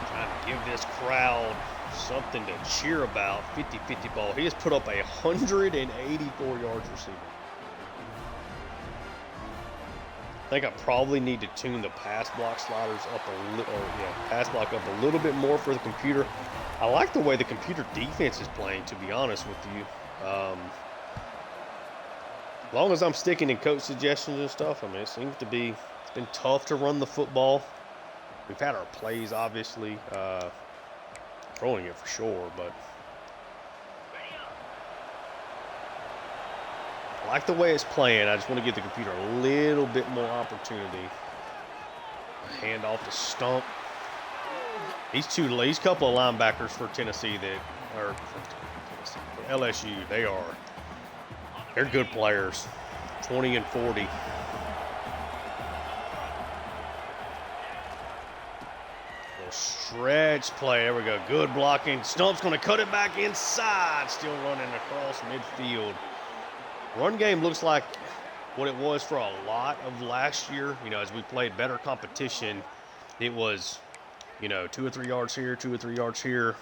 Trying to give this crowd something to cheer about. 50-50 ball. He has put up 184 yards receiving. I think I probably need to tune the pass block sliders up a little, pass block up a little bit more for the computer. I like the way the computer defense is playing, to be honest with you. As long as I'm sticking in coach suggestions and stuff, I mean, it seems to be, it's been tough to run the football. We've had our plays, obviously, throwing it for sure, but I like the way it's playing. I just want to give the computer a little bit more opportunity. A hand off to Stump. These couple of linebackers for Tennessee for LSU, they're good players. 20 and 40. Little stretch play. There we go. Good blocking. Stump's going to cut it back inside. Still running across midfield. Run game looks like what it was for a lot of last year. As we played better competition, it was, 2 or 3 yards here, 2 or 3 yards here,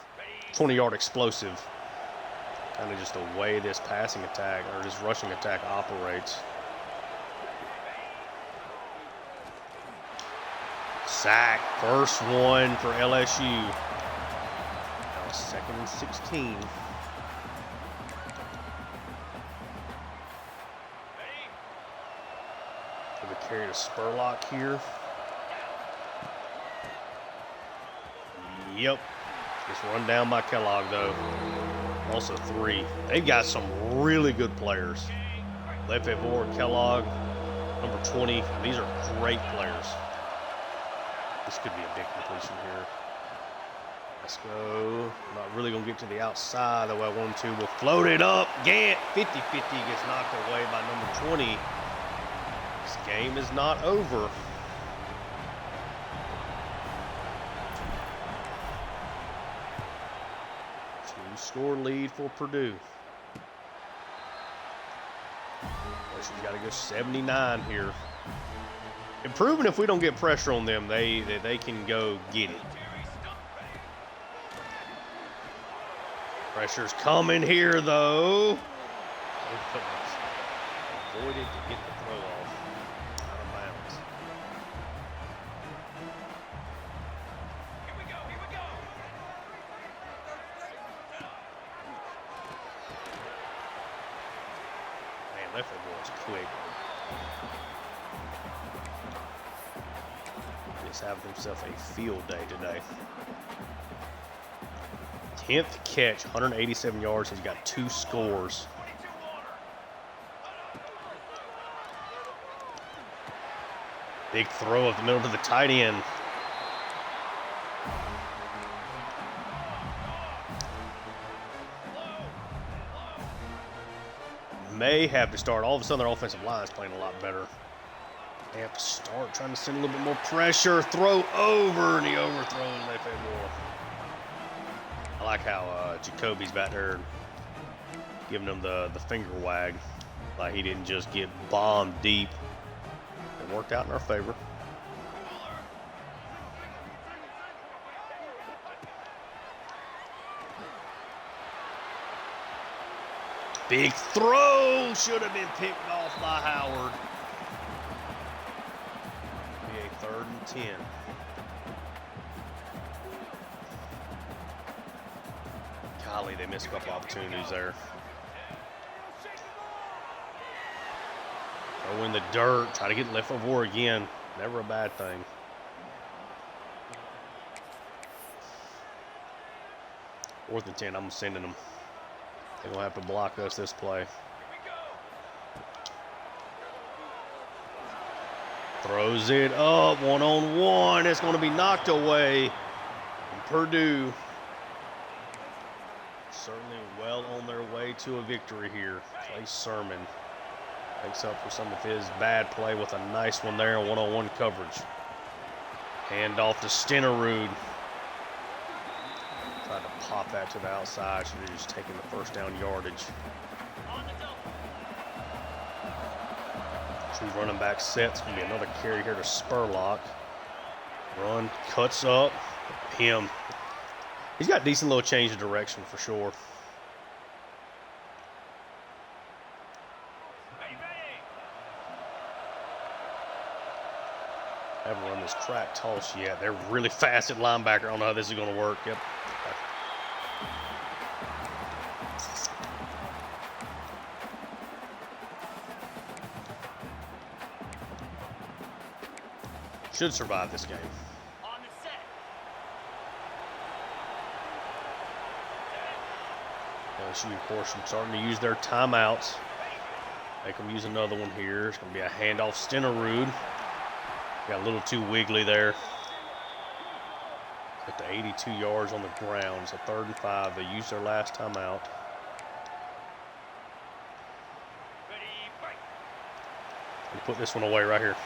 20-yard explosive. Kind of just the way this passing attack or this rushing attack operates. Sack, first one for LSU. Now 2nd and 16. Carry to Spurlock here. Yep. Just run down by Kellogg, though. Also 3. They've got some really good players. Left at forward, Kellogg, number 20. These are great players. This could be a big completion here. Let's go. Not really going to get to the outside the way I want him to. We'll float it up. Gant, 50-50, gets knocked away by number 20. This game is not over. Two-score lead for Purdue. She's got to go 79 here. Improving if we don't get pressure on them, they can go get it. Pressure's coming here, though. Avoided to get the throw off. Out of bounds. Here we go. Man, left foot boy's quick. He's having himself a field day today. 10th catch, 187 yards. He's got 2 scores. Big throw up the middle to the tight end. May have to start. All of a sudden, their offensive line is playing a lot better. They have to start trying to send a little bit more pressure. Throw over, and he overthrows. They pay more. I like how Jacoby's back there giving them the finger wag. Like he didn't just get bombed deep. It worked out in our favor. Big throw should have been picked off by Howard. Be a 3rd and 10. Golly, they missed a couple opportunities there. Throw in the dirt, try to get left over war again. Never a bad thing. Fourth and 10, I'm sending them. They're going to have to block us this play. Throws it up, 1-on-1. It's going to be knocked away. And Purdue certainly well on their way to a victory here. Clay Sermon makes up for some of his bad play with a nice one there, 1-on-1 coverage. Hand off to Rouge. Tried to pop that to the outside. Should have just taken the first down yardage. Two running back sets. Going to be another carry here to Spurlock. Run, cuts up. Him. He's got decent little change of direction for sure. Haven't run this crack toss yet. They're really fast at linebacker. I don't know how this is going to work. Yep. Should survive this game. LSU, of course, starting to use their timeouts. Make them use another one here. It's going to be a handoff. Rouge. Got a little too wiggly there. At the 82 yards on the ground. It's a 3rd and 5. They used their last timeout. We put this one away right here.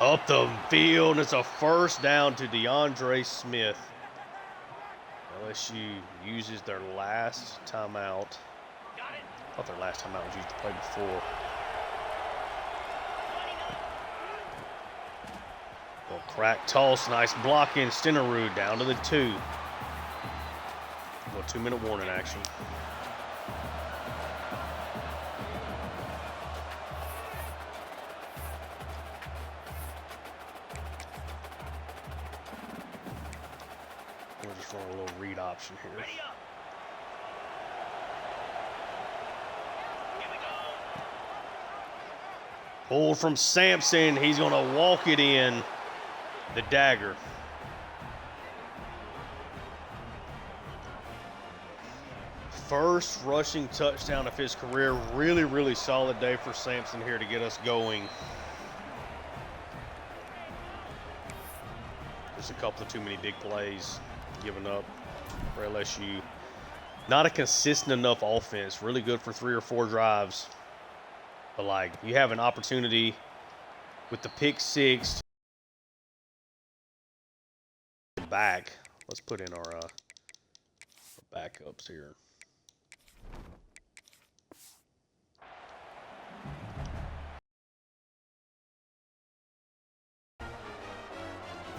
Up the field. It's a first down to DeAndre Smith. LSU uses their last timeout. I thought their last timeout was used to play before. Little crack toss. Nice blocking. Rouge down to the 2. Well, 2-minute warning action. We'll just run a little read option here. Pulled from Sampson. He's going to walk it in. The dagger. First rushing touchdown of his career. Really, really solid day for Sampson here to get us going. Just a couple of too many big plays given up for LSU. Not a consistent enough offense. Really good for 3 or 4 drives. But, like, you have an opportunity with the pick 6 back. Let's put in our backups here.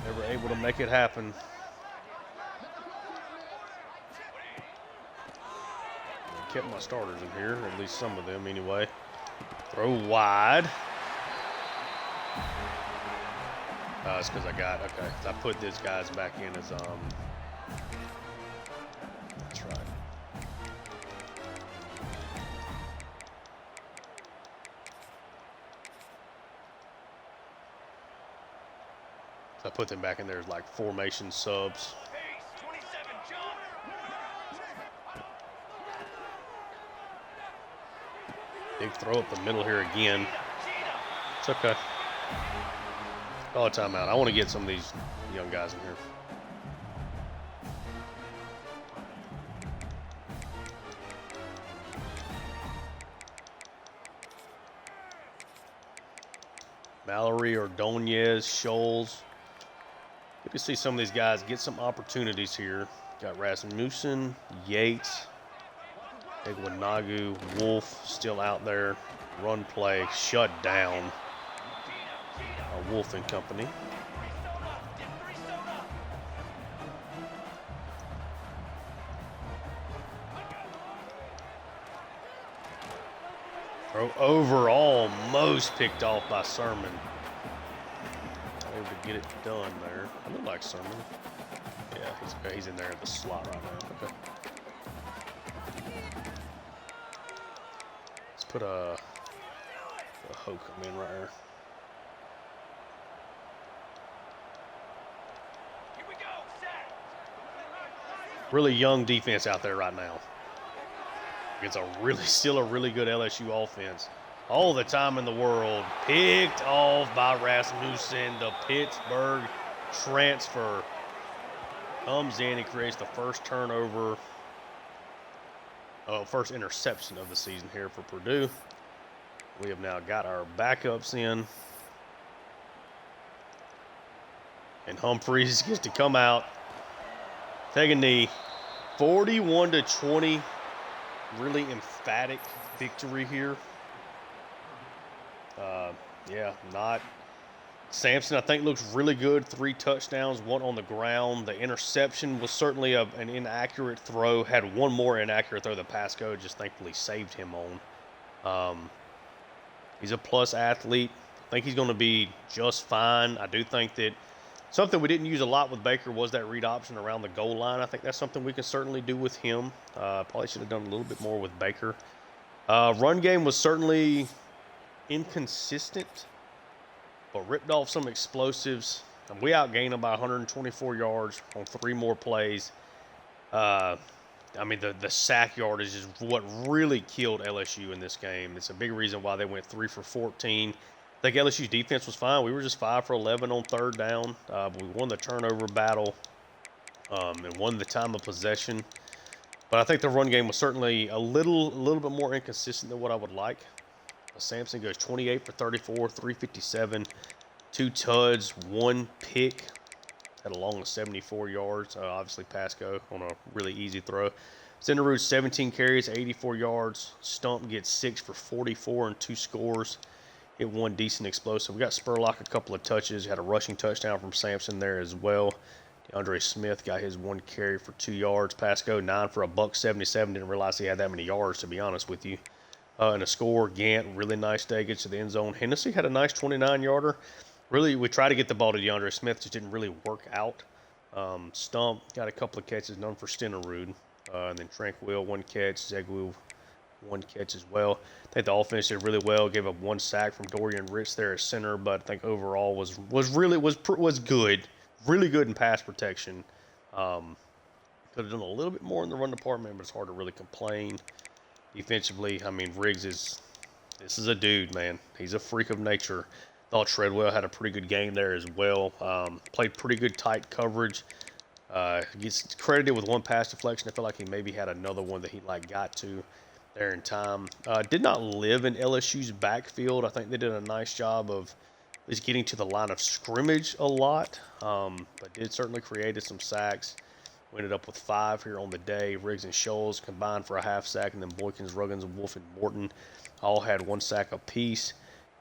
Never able to make it happen. I kept my starters in here, at least some of them anyway. Throw wide. It's because I put these guys back in as that's right. put them back in there as like formation subs. Big throw up the middle here again. It's okay. Call a timeout. I want to get some of these young guys in here. Mallory, Ordonez, Scholes. Good to see some of these guys get some opportunities here. Got Rasmussen, Yates, Egwanagu, Wolf still out there. Run play, shut down. Wolf and company. Overall, almost picked off by Sermon. Able to get it done there. I look like Sermon. Yeah, he's in there in the slot right now. Okay. Let's put a Hokum in right here. Really young defense out there right now. It's still a really good LSU offense. All the time in the world. Picked off by Rasmussen. The Pittsburgh transfer comes in and creates the first turnover. First interception of the season here for Purdue. We have now got our backups in. And Humphreys gets to come out. Take a knee. 41-20. Really emphatic victory here. Sampson, I think, looks really good. 3 touchdowns, 1 on the ground. The interception was certainly an inaccurate throw. Had one more inaccurate throw that Pasco just thankfully saved him on. He's a plus athlete. I think he's going to be just fine. I do think that something we didn't use a lot with Baker was that read option around the goal line. I think that's something we can certainly do with him. Probably should have done a little bit more with Baker. Run game was certainly inconsistent, but ripped off some explosives. And we outgained them by 124 yards on 3 more plays. The sack yardage is what really killed LSU in this game. It's a big reason why they went 3 for 14. I think LSU's defense was fine. We were just 5 for 11 on 3rd down. We won the turnover battle and won the time of possession. But I think the run game was certainly a little bit more inconsistent than what I would like. Sampson goes 28 for 34, 357, 2 tuds, 1 pick. Had a long of 74 yards. Obviously, Pasco on a really easy throw. Rouge 17 carries, 84 yards. Stump gets 6 for 44 and 2 scores. Hit 1 decent explosive. We got Spurlock a couple of touches. Had a rushing touchdown from Sampson there as well. DeAndre Smith got his 1 carry for 2 yards. Pasco 9 for $177. Didn't realize he had that many yards, to be honest with you. And a score. Gant, really nice day, gets to the end zone. Hennessy had a nice 29-yarder. Really, we tried to get the ball to DeAndre Smith, just didn't really work out. Stump got a couple of catches, none for Stenerud. And then Tranquil, 1 catch. Zegwu, 1 catch as well. I think the offense did really well. Gave up 1 sack from Dorian Rich there at center, but I think overall was good. Really good in pass protection. Could have done a little bit more in the run department, but it's hard to really complain. Defensively, Riggs this is a dude, man. He's a freak of nature. Thought Treadwell had a pretty good game there as well. Played pretty good tight coverage. Gets credited with 1 pass deflection. I feel like he maybe had another one that he got to there in time. Did not live in LSU's backfield. I think they did a nice job of at least getting to the line of scrimmage a lot, but did certainly created some sacks. We ended up with 5 here on the day. Riggs and Scholes combined for a half sack, and then Boykins, Ruggins, Wolf, and Morton all had 1 sack apiece.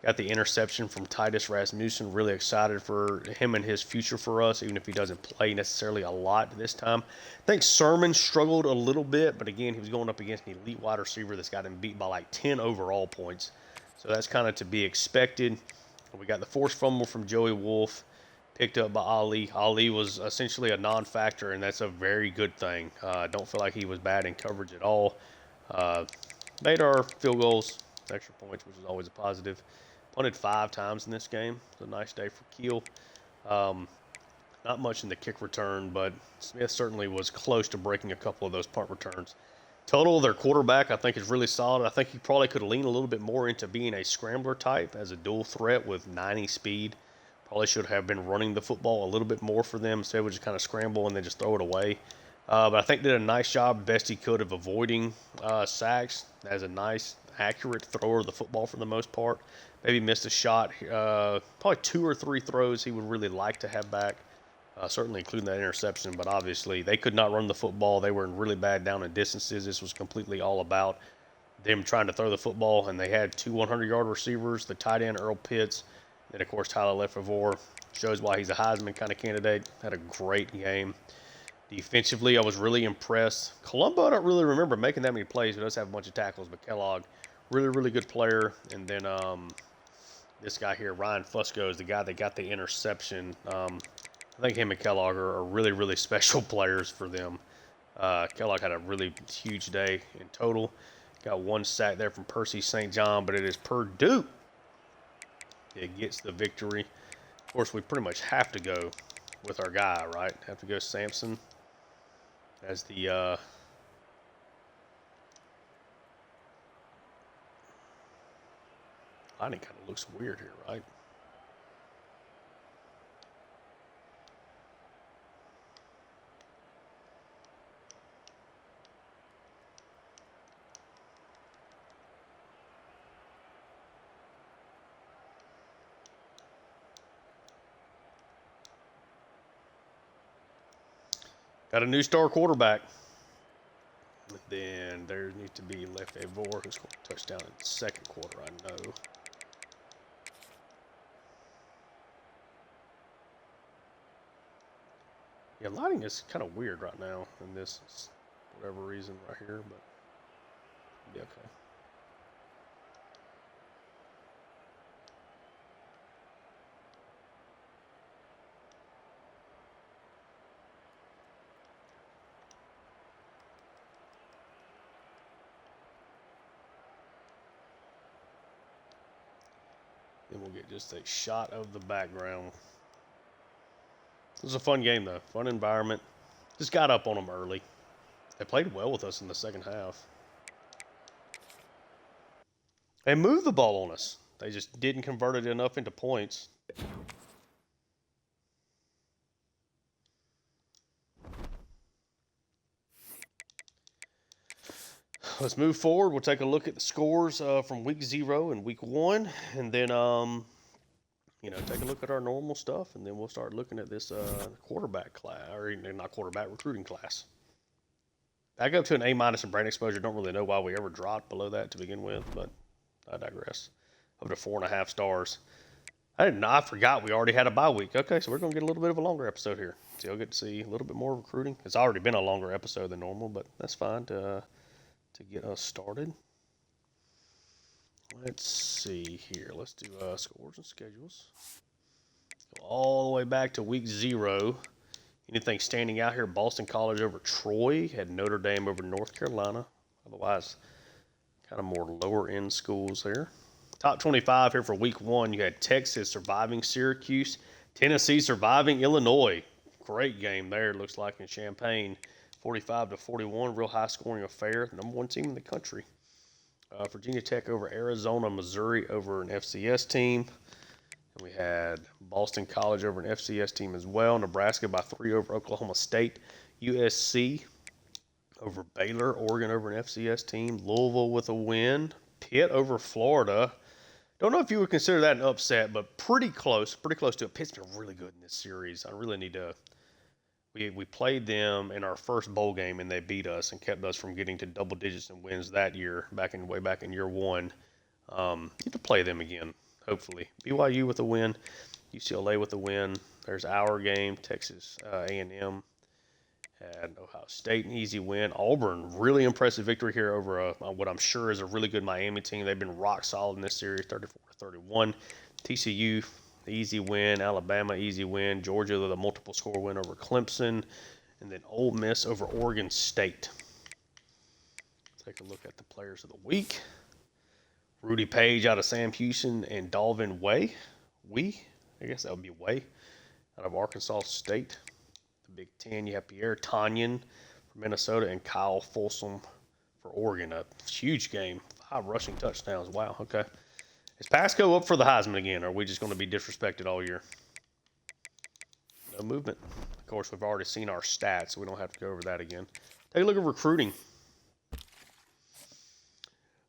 Got the interception from Titus Rasmussen. Really excited for him and his future for us, even if he doesn't play necessarily a lot this time. I think Sermon struggled a little bit, but again, he was going up against an elite wide receiver that's got him beat by like 10 overall points. So that's kind of to be expected. We got the forced fumble from Joey Wolf, picked up by Ali. Ali was essentially a non-factor, and that's a very good thing. Don't feel like he was bad in coverage at all. Made our field goals, extra points, which is always a positive. Punted 5 times in this game. It was a nice day for Keel. Not much in the kick return, but Smith certainly was close to breaking a couple of those punt returns. Total, their quarterback, I think, is really solid. I think he probably could lean a little bit more into being a scrambler type as a dual threat with 90 speed. Probably should have been running the football a little bit more for them instead of just kind of scramble and then just throw it away. But I think did a nice job, best he could, of avoiding sacks. As a nice, accurate thrower of the football for the most part. Maybe missed a shot. Probably 2 or 3 throws he would really like to have back. Certainly including that interception, but obviously they could not run the football. They were in really bad down and distances. This was completely all about them trying to throw the football, and they had 2 100-yard receivers, the tight end Earl Pitts, and of course Tyler Lefevre. Shows why he's a Heisman kind of candidate. Had a great game. Defensively, I was really impressed. Colombo, I don't really remember making that many plays, but does have a bunch of tackles. But Kellogg, really, really good player. And then this guy here, Ryan Fusco, is the guy that got the interception. I think him and Kellogg are really, really special players for them. Kellogg had a really huge day in total. Got 1 sack there from Percy St. John, but it is Purdue that gets the victory. Of course, we pretty much have to go with our guy, right? Have to go Sampson as the lighting kind of looks weird here, right? Got a new star quarterback. Then there needs to be Lefevre, who's going to touchdown in the second quarter, I know. Yeah, lighting is kind of weird right now in this, whatever reason right here, but yeah, okay. Then we'll get just a shot of the background. It was a fun game, though. Fun environment. Just got up on them early. They played well with us in the second half. They moved the ball on us. They just didn't convert it enough into points. Let's move forward. We'll take a look at the scores from week 0 and week 1, and then take a look at our normal stuff, and then we'll start looking at this quarterback class, or not quarterback, recruiting class. Back up to an A- in brain exposure. Don't really know why we ever dropped below that to begin with, but I digress. Up to 4.5 stars. I forgot we already had a bye week. Okay, so we're going to get a little bit of a longer episode here. So you'll get to see a little bit more recruiting. It's already been a longer episode than normal, but that's fine to get us started. Let's see here. Let's do scores and schedules. Go all the way back to week 0. Anything standing out here? Boston College over Troy. Had Notre Dame over North Carolina. Otherwise, kind of more lower-end schools there. Top 25 here for week 1. You had Texas surviving Syracuse. Tennessee surviving Illinois. Great game there, looks like, in Champaign. 45-41, real high-scoring affair. The number 1 team in the country. Virginia Tech over Arizona, Missouri over an FCS team. And we had Boston College over an FCS team as well. Nebraska by 3 over Oklahoma State. USC over Baylor. Oregon over an FCS team. Louisville with a win. Pitt over Florida. Don't know if you would consider that an upset, but pretty close. Pretty close to it. Pitt's been really good in this series. I really need to... We played them in our first bowl game, and they beat us and kept us from getting to double digits in wins that year, way back in year 1. Need to play them again, hopefully. BYU with a win, UCLA with a win. There's our game. Texas A&M had Ohio State, an easy win. Auburn, really impressive victory here over what I'm sure is a really good Miami team. They've been rock solid in this series, 34-31. TCU, easy win. Alabama, easy win. Georgia with a multiple score win over Clemson. And then Ole Miss over Oregon State. Take a look at the players of the week. Rudy Page out of Sam Houston and Dalvin Way. I guess that would be Way. out of Arkansas State. The Big Ten, you have Pierre Tanyan from Minnesota and Kyle Folsom for Oregon. A huge game. 5 rushing touchdowns. Wow, okay. Is Pasco up for the Heisman again, or are we just going to be disrespected all year? No movement. Of course, we've already seen our stats, so we don't have to go over that again. Take a look at recruiting.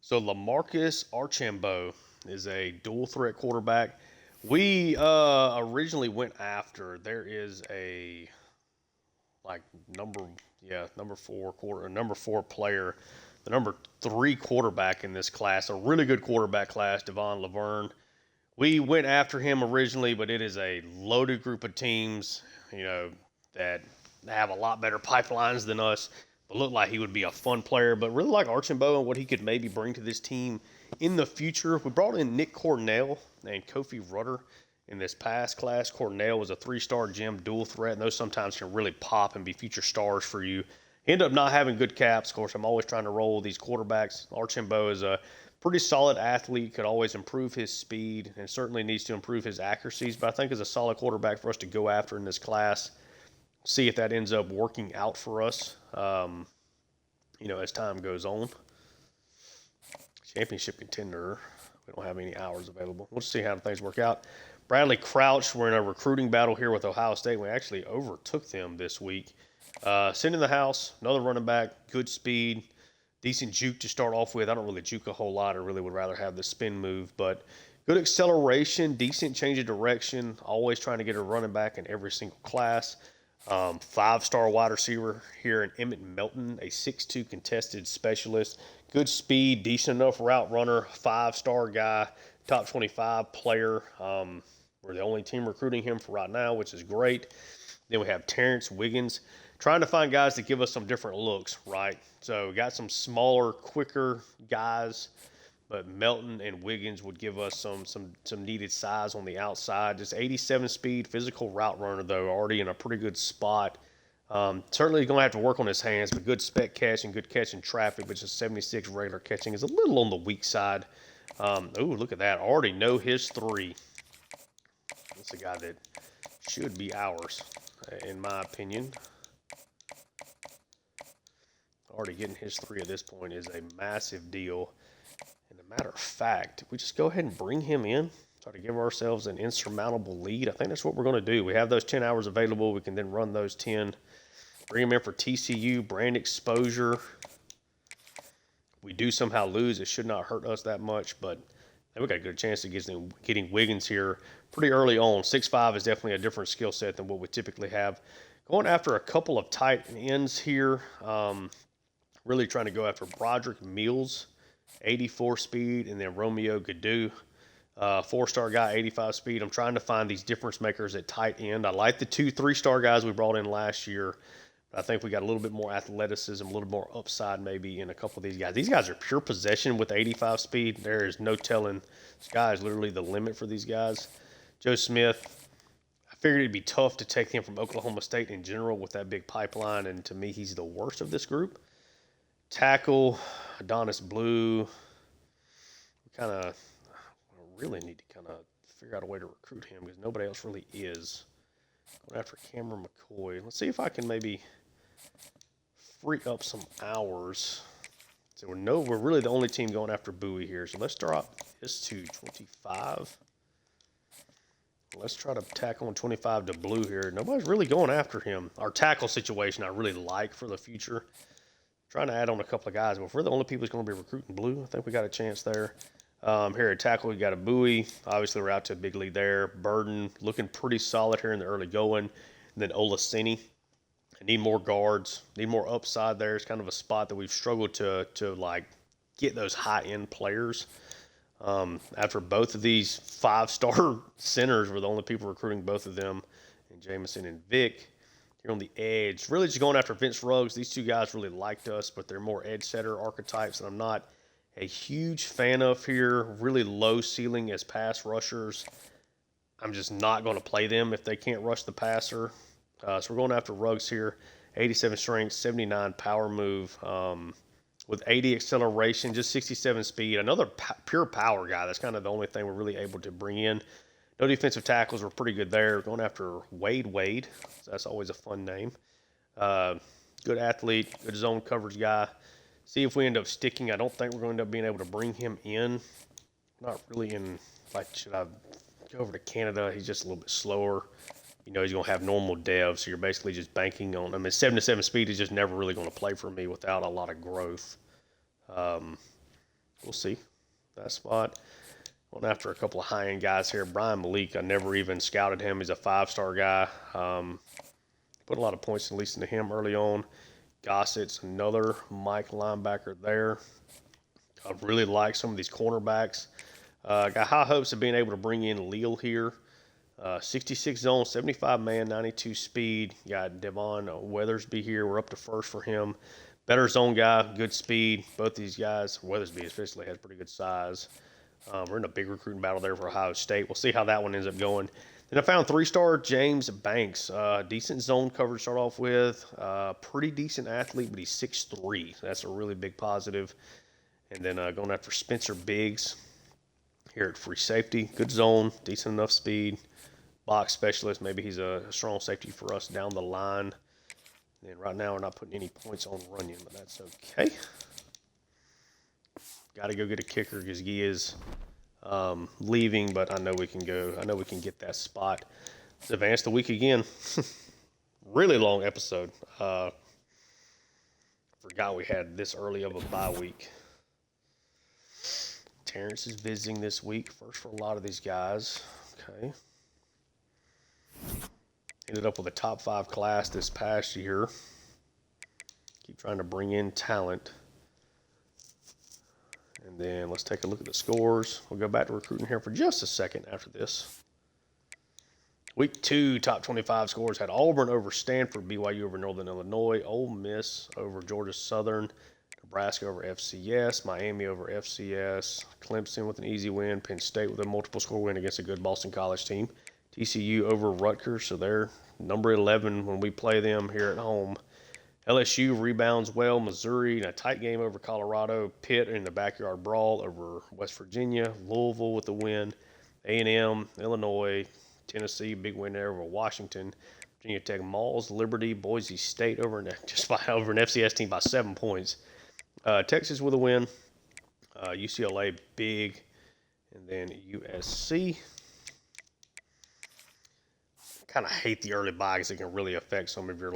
So LaMarcus Archambault is a dual threat quarterback. We originally went after. There is a number 4 player, the number 3 quarterback in this class, a really good quarterback class, Devon Laverne. We went after him originally, but it is a loaded group of teams, that have a lot better pipelines than us. But looked like he would be a fun player, but really like Archambault and what he could maybe bring to this team in the future. We brought in Nick Cornell and Kofi Rutter in this past class. Cornell was a 3-star gem dual threat, and those sometimes can really pop and be future stars for you. He ended up not having good caps. Of course, I'm always trying to roll these quarterbacks. Archambault is a pretty solid athlete, could always improve his speed, and certainly needs to improve his accuracies, but I think is a solid quarterback for us to go after in this class. See if that ends up working out for us, as time goes on. Championship contender. We don't have any hours available. We'll see how things work out. Bradley Crouch, we're in a recruiting battle here with Ohio State. We actually overtook them this week. Sitting in the house, another running back, good speed, decent juke to start off with. I don't really juke a whole lot. I really would rather have the spin move, but good acceleration, decent change of direction, always trying to get a running back in every single class. 5-star wide receiver here in Emmett Melton, a 6'2" contested specialist. Good speed, decent enough route runner, 5-star guy, top 25 player. We're the only team recruiting him for right now, which is great. Then we have Terrence Wiggins, trying to find guys that give us some different looks, right? So we got some smaller, quicker guys, but Melton and Wiggins would give us some needed size on the outside. Just 87 speed, physical route runner, though, already in a pretty good spot. Certainly going to have to work on his hands, but good spec catch and good catch in traffic, but just 76 regular catching is a little on the weak side. Look at that. Already know his 3. That's a guy that should be ours, in my opinion. Already getting his 3 at this point is a massive deal. And a matter of fact, if we just go ahead and bring him in, try to give ourselves an insurmountable lead, I think that's what we're going to do. We have those 10 hours available. We can then run those 10. Bring him in for TCU, brand exposure. We do somehow lose. It should not hurt us that much, but we got a good chance of getting Wiggins here pretty early on. 6'5" is definitely a different skill set than what we typically have. Going after a couple of tight ends here. Really trying to go after Broderick Mills, 84 speed, and then Romeo Gadou, 4-star guy, 85 speed. I'm trying to find these difference makers at tight end. I like the 2 3-star guys we brought in last year, but I think we got a little bit more athleticism, a little more upside maybe in a couple of these guys. These guys are pure possession with 85 speed. There is no telling. This guy is literally the limit for these guys. Joe Smith, I figured it'd be tough to take him from Oklahoma State in general with that big pipeline, and to me, he's the worst of this group. Tackle, Adonis Blue. We kind of really need to kind of figure out a way to recruit him because nobody else really is. Going after Cameron McCoy. Let's see if I can maybe free up some hours. So we're really the only team going after Bowie here. So let's drop this to 25. Let's try to tackle on 25 to Blue here. Nobody's really going after him. Our tackle situation I really like for the future. Trying to add on a couple of guys, but if we're the only people who's going to be recruiting Blue, I think we got a chance there. Here at tackle, we got a Bowie. Obviously, we're out to a big lead there. Burden looking pretty solid here in the early going. And then Olaseni. I need more guards. Need more upside there. It's kind of a spot that we've struggled to get those high-end players. After both of these 5-star centers, we're the only people recruiting both of them, and Jameson and Vic. Here on the edge, really just going after Vince Ruggs. These 2 guys really liked us, but they're more edge setter archetypes that I'm not a huge fan of here. Really low ceiling as pass rushers. I'm just not going to play them if they can't rush the passer. So we're going after Ruggs here. 87 strength, 79 power move, with 80 acceleration, just 67 speed. Another pure power guy. That's kind of the only thing we're really able to bring in. No defensive tackles were pretty good there. Going after Wade. So that's always a fun name. Good athlete, good zone coverage guy. See if we end up sticking. I don't think we're going to end up being able to bring him in. Not really in, like, should I go over to Canada? He's just a little bit slower. You know, he's going to have normal dev, so you're basically just banking on, 7-7 speed is just never really going to play for me without a lot of growth. We'll see. That spot. Going after a couple of high-end guys here. Brian Malik, I never even scouted him. He's a 5-star guy. Put a lot of points, at least into him early on. Gossett's another Mike linebacker there. I really like some of these cornerbacks. Got high hopes of being able to bring in Leal here. 66 zone, 75 man, 92 speed. Got Devon Weathersby here. We're up to first for him. Better zone guy, good speed. Both these guys, Weathersby especially, has pretty good size. We're in a big recruiting battle there for Ohio State. We'll see how that one ends up going. Then I found 3-star James Banks. Decent zone coverage to start off with. Pretty decent athlete, but he's 6'3". So that's a really big positive. And then going after Spencer Biggs here at free safety. Good zone, decent enough speed. Box specialist. Maybe he's a strong safety for us down the line. And right now we're not putting any points on Runyon, but that's okay. Got to go get a kicker because he is leaving, but I know we can go. I know we can get that spot. Let's advance the week again. Really long episode. Forgot we had this early of a bye week. Terrence is visiting this week. First for a lot of these guys. Okay. Ended up with a top 5 class this past year. Keep trying to bring in talent. And then let's take a look at the scores. We'll go back to recruiting here for just a second after this. Week 2, top 25 scores had Auburn over Stanford, BYU over Northern Illinois, Ole Miss over Georgia Southern, Nebraska over FCS, Miami over FCS, Clemson with an easy win, Penn State with a multiple score win against a good Boston College team, TCU over Rutgers, so they're number 11 when we play them here at home. LSU rebounds well. Missouri in a tight game over Colorado. Pitt in the backyard brawl over West Virginia. Louisville with the win. A&M, Illinois, Tennessee, big win there over Washington. Virginia Tech mauls Liberty. Boise State over an FCS team by 7 points. Texas with a win. UCLA big. And then USC. Kind of hate the early bye because it can really affect some of your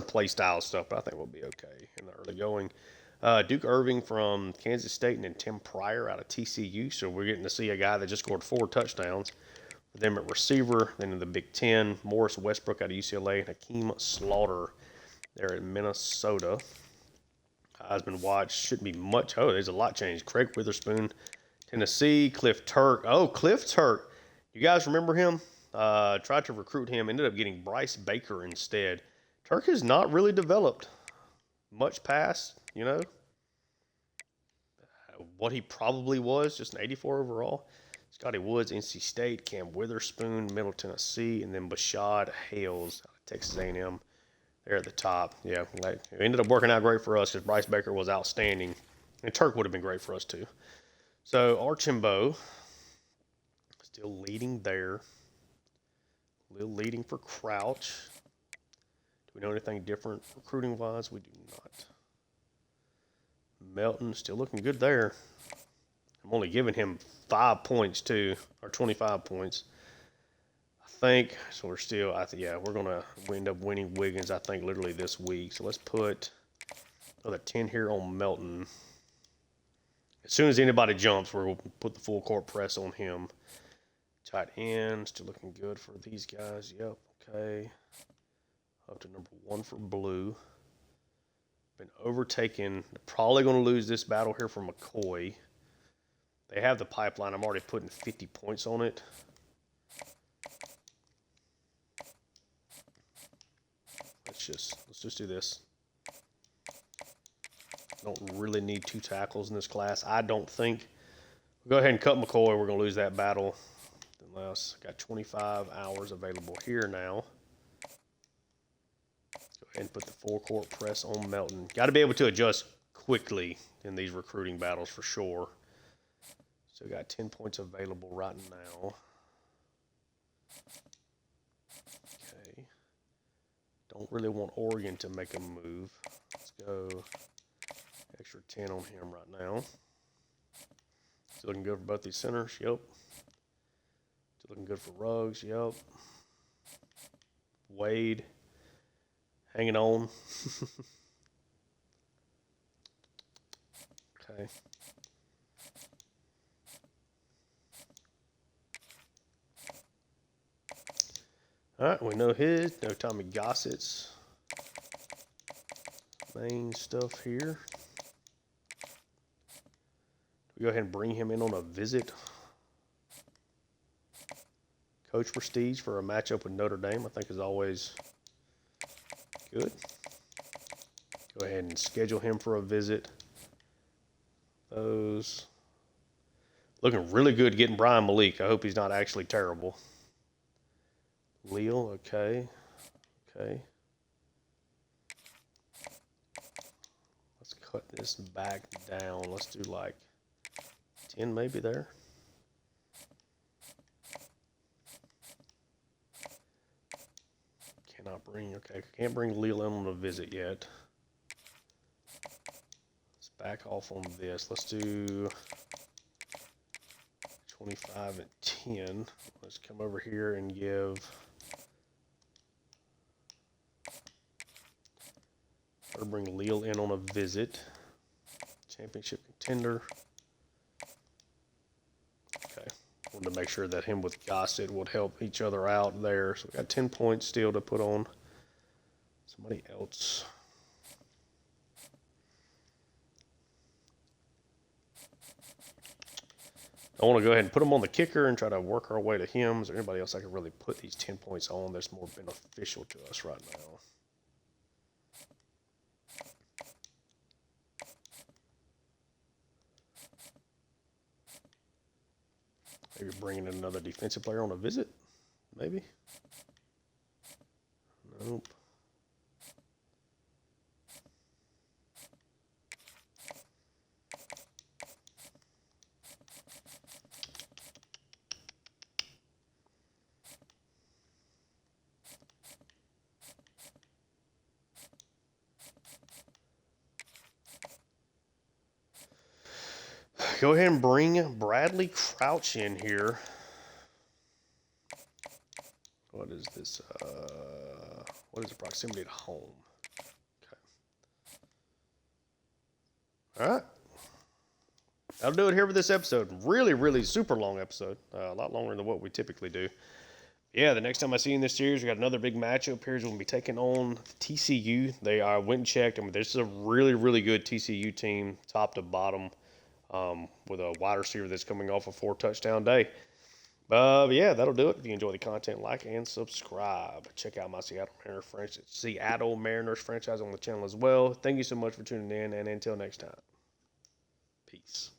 play style stuff, but I think we'll be okay in the early going. Duke Irving from Kansas State and then Tim Pryor out of TCU, so we're getting to see a guy that just scored 4 touchdowns for them at receiver. Then in the Big Ten, Morris Westbrook out of UCLA and Hakeem Slaughter there at Minnesota. Heisman watch shouldn't be much. Oh, there's a lot changed. Craig Witherspoon, Tennessee. Cliff Turk. Oh, Cliff Turk. You guys remember him? Tried to recruit him. Ended up getting Bryce Baker instead. Turk has not really developed much past, what he probably was, just an 84 overall. Scotty Woods, NC State, Cam Witherspoon, Middle Tennessee, and then Bashad Hales, Texas A&M. They're at the top. Yeah, it ended up working out great for us because Bryce Baker was outstanding, and Turk would have been great for us too. So Archambault still leading there. Little leading for Crouch. Do we know anything different recruiting-wise? We do not. Melton still looking good there. I'm only giving him 5 points too, or 25 points. I think, so we're still, we're going to end up winning Wiggins, I think, literally this week. So let's put another 10 here on Melton. As soon as anybody jumps, we'll put the full court press on him. Tight end, still looking good for these guys. Yep, okay. Up to number 1 for Blue. Been overtaken. They're probably going to lose this battle here for McCoy. They have the pipeline. I'm already putting 50 points on it. Let's just do this. Don't really need 2 tackles in this class. I don't think. We'll go ahead and cut McCoy. We're going to lose that battle. Unless I got 25 hours available here now. Go ahead and put the full court press on Melton. Got to be able to adjust quickly in these recruiting battles for sure. So got 10 points available right now. Okay. Don't really want Oregon to make a move. Let's go extra 10 on him right now. Still looking good for both these centers. Yep. Still looking good for Rouge. Yep. Wade. Hanging on. Okay. All right, we know his. No Tommy Gossett's main stuff here. We go ahead and bring him in on a visit. Coach Prestige for a matchup with Notre Dame, I think is always good. Go ahead and schedule him for a visit. Those. Looking really good getting Brian Malik. I hope he's not actually terrible. Leal, okay. Okay. Let's cut this back down. Let's do like 10 maybe there. Cannot bring, okay. Can't bring Leal in on a visit yet. Let's back off on this. Let's do 25 and 10. Let's come over here and give or bring Leal in on a visit. Championship contender. Okay. Wanted to make sure that him with Gossett would help each other out there. So we got 10 points still to put on somebody else. I want to go ahead and put him on the kicker and try to work our way to him. Is there anybody else I can really put these 10 points on that's more beneficial to us right now? Maybe bringing in another defensive player on a visit? Maybe? Nope. Go ahead and bring Bradley Crouch in here. What is this? What is the proximity to home? Okay. All right. That'll do it here for this episode. Really, really super long episode. A lot longer than what we typically do. Yeah, the next time I see you in this series, we got another big matchup here. We're going to be taking on TCU. They went and checked. I mean, this is a really, really good TCU team, top to bottom, with a wide receiver that's coming off a 4-touchdown day. But yeah, that'll do it. If you enjoy the content, like and subscribe. Check out my Seattle Mariners franchise on the channel as well. Thank you so much for tuning in, and until next time, peace.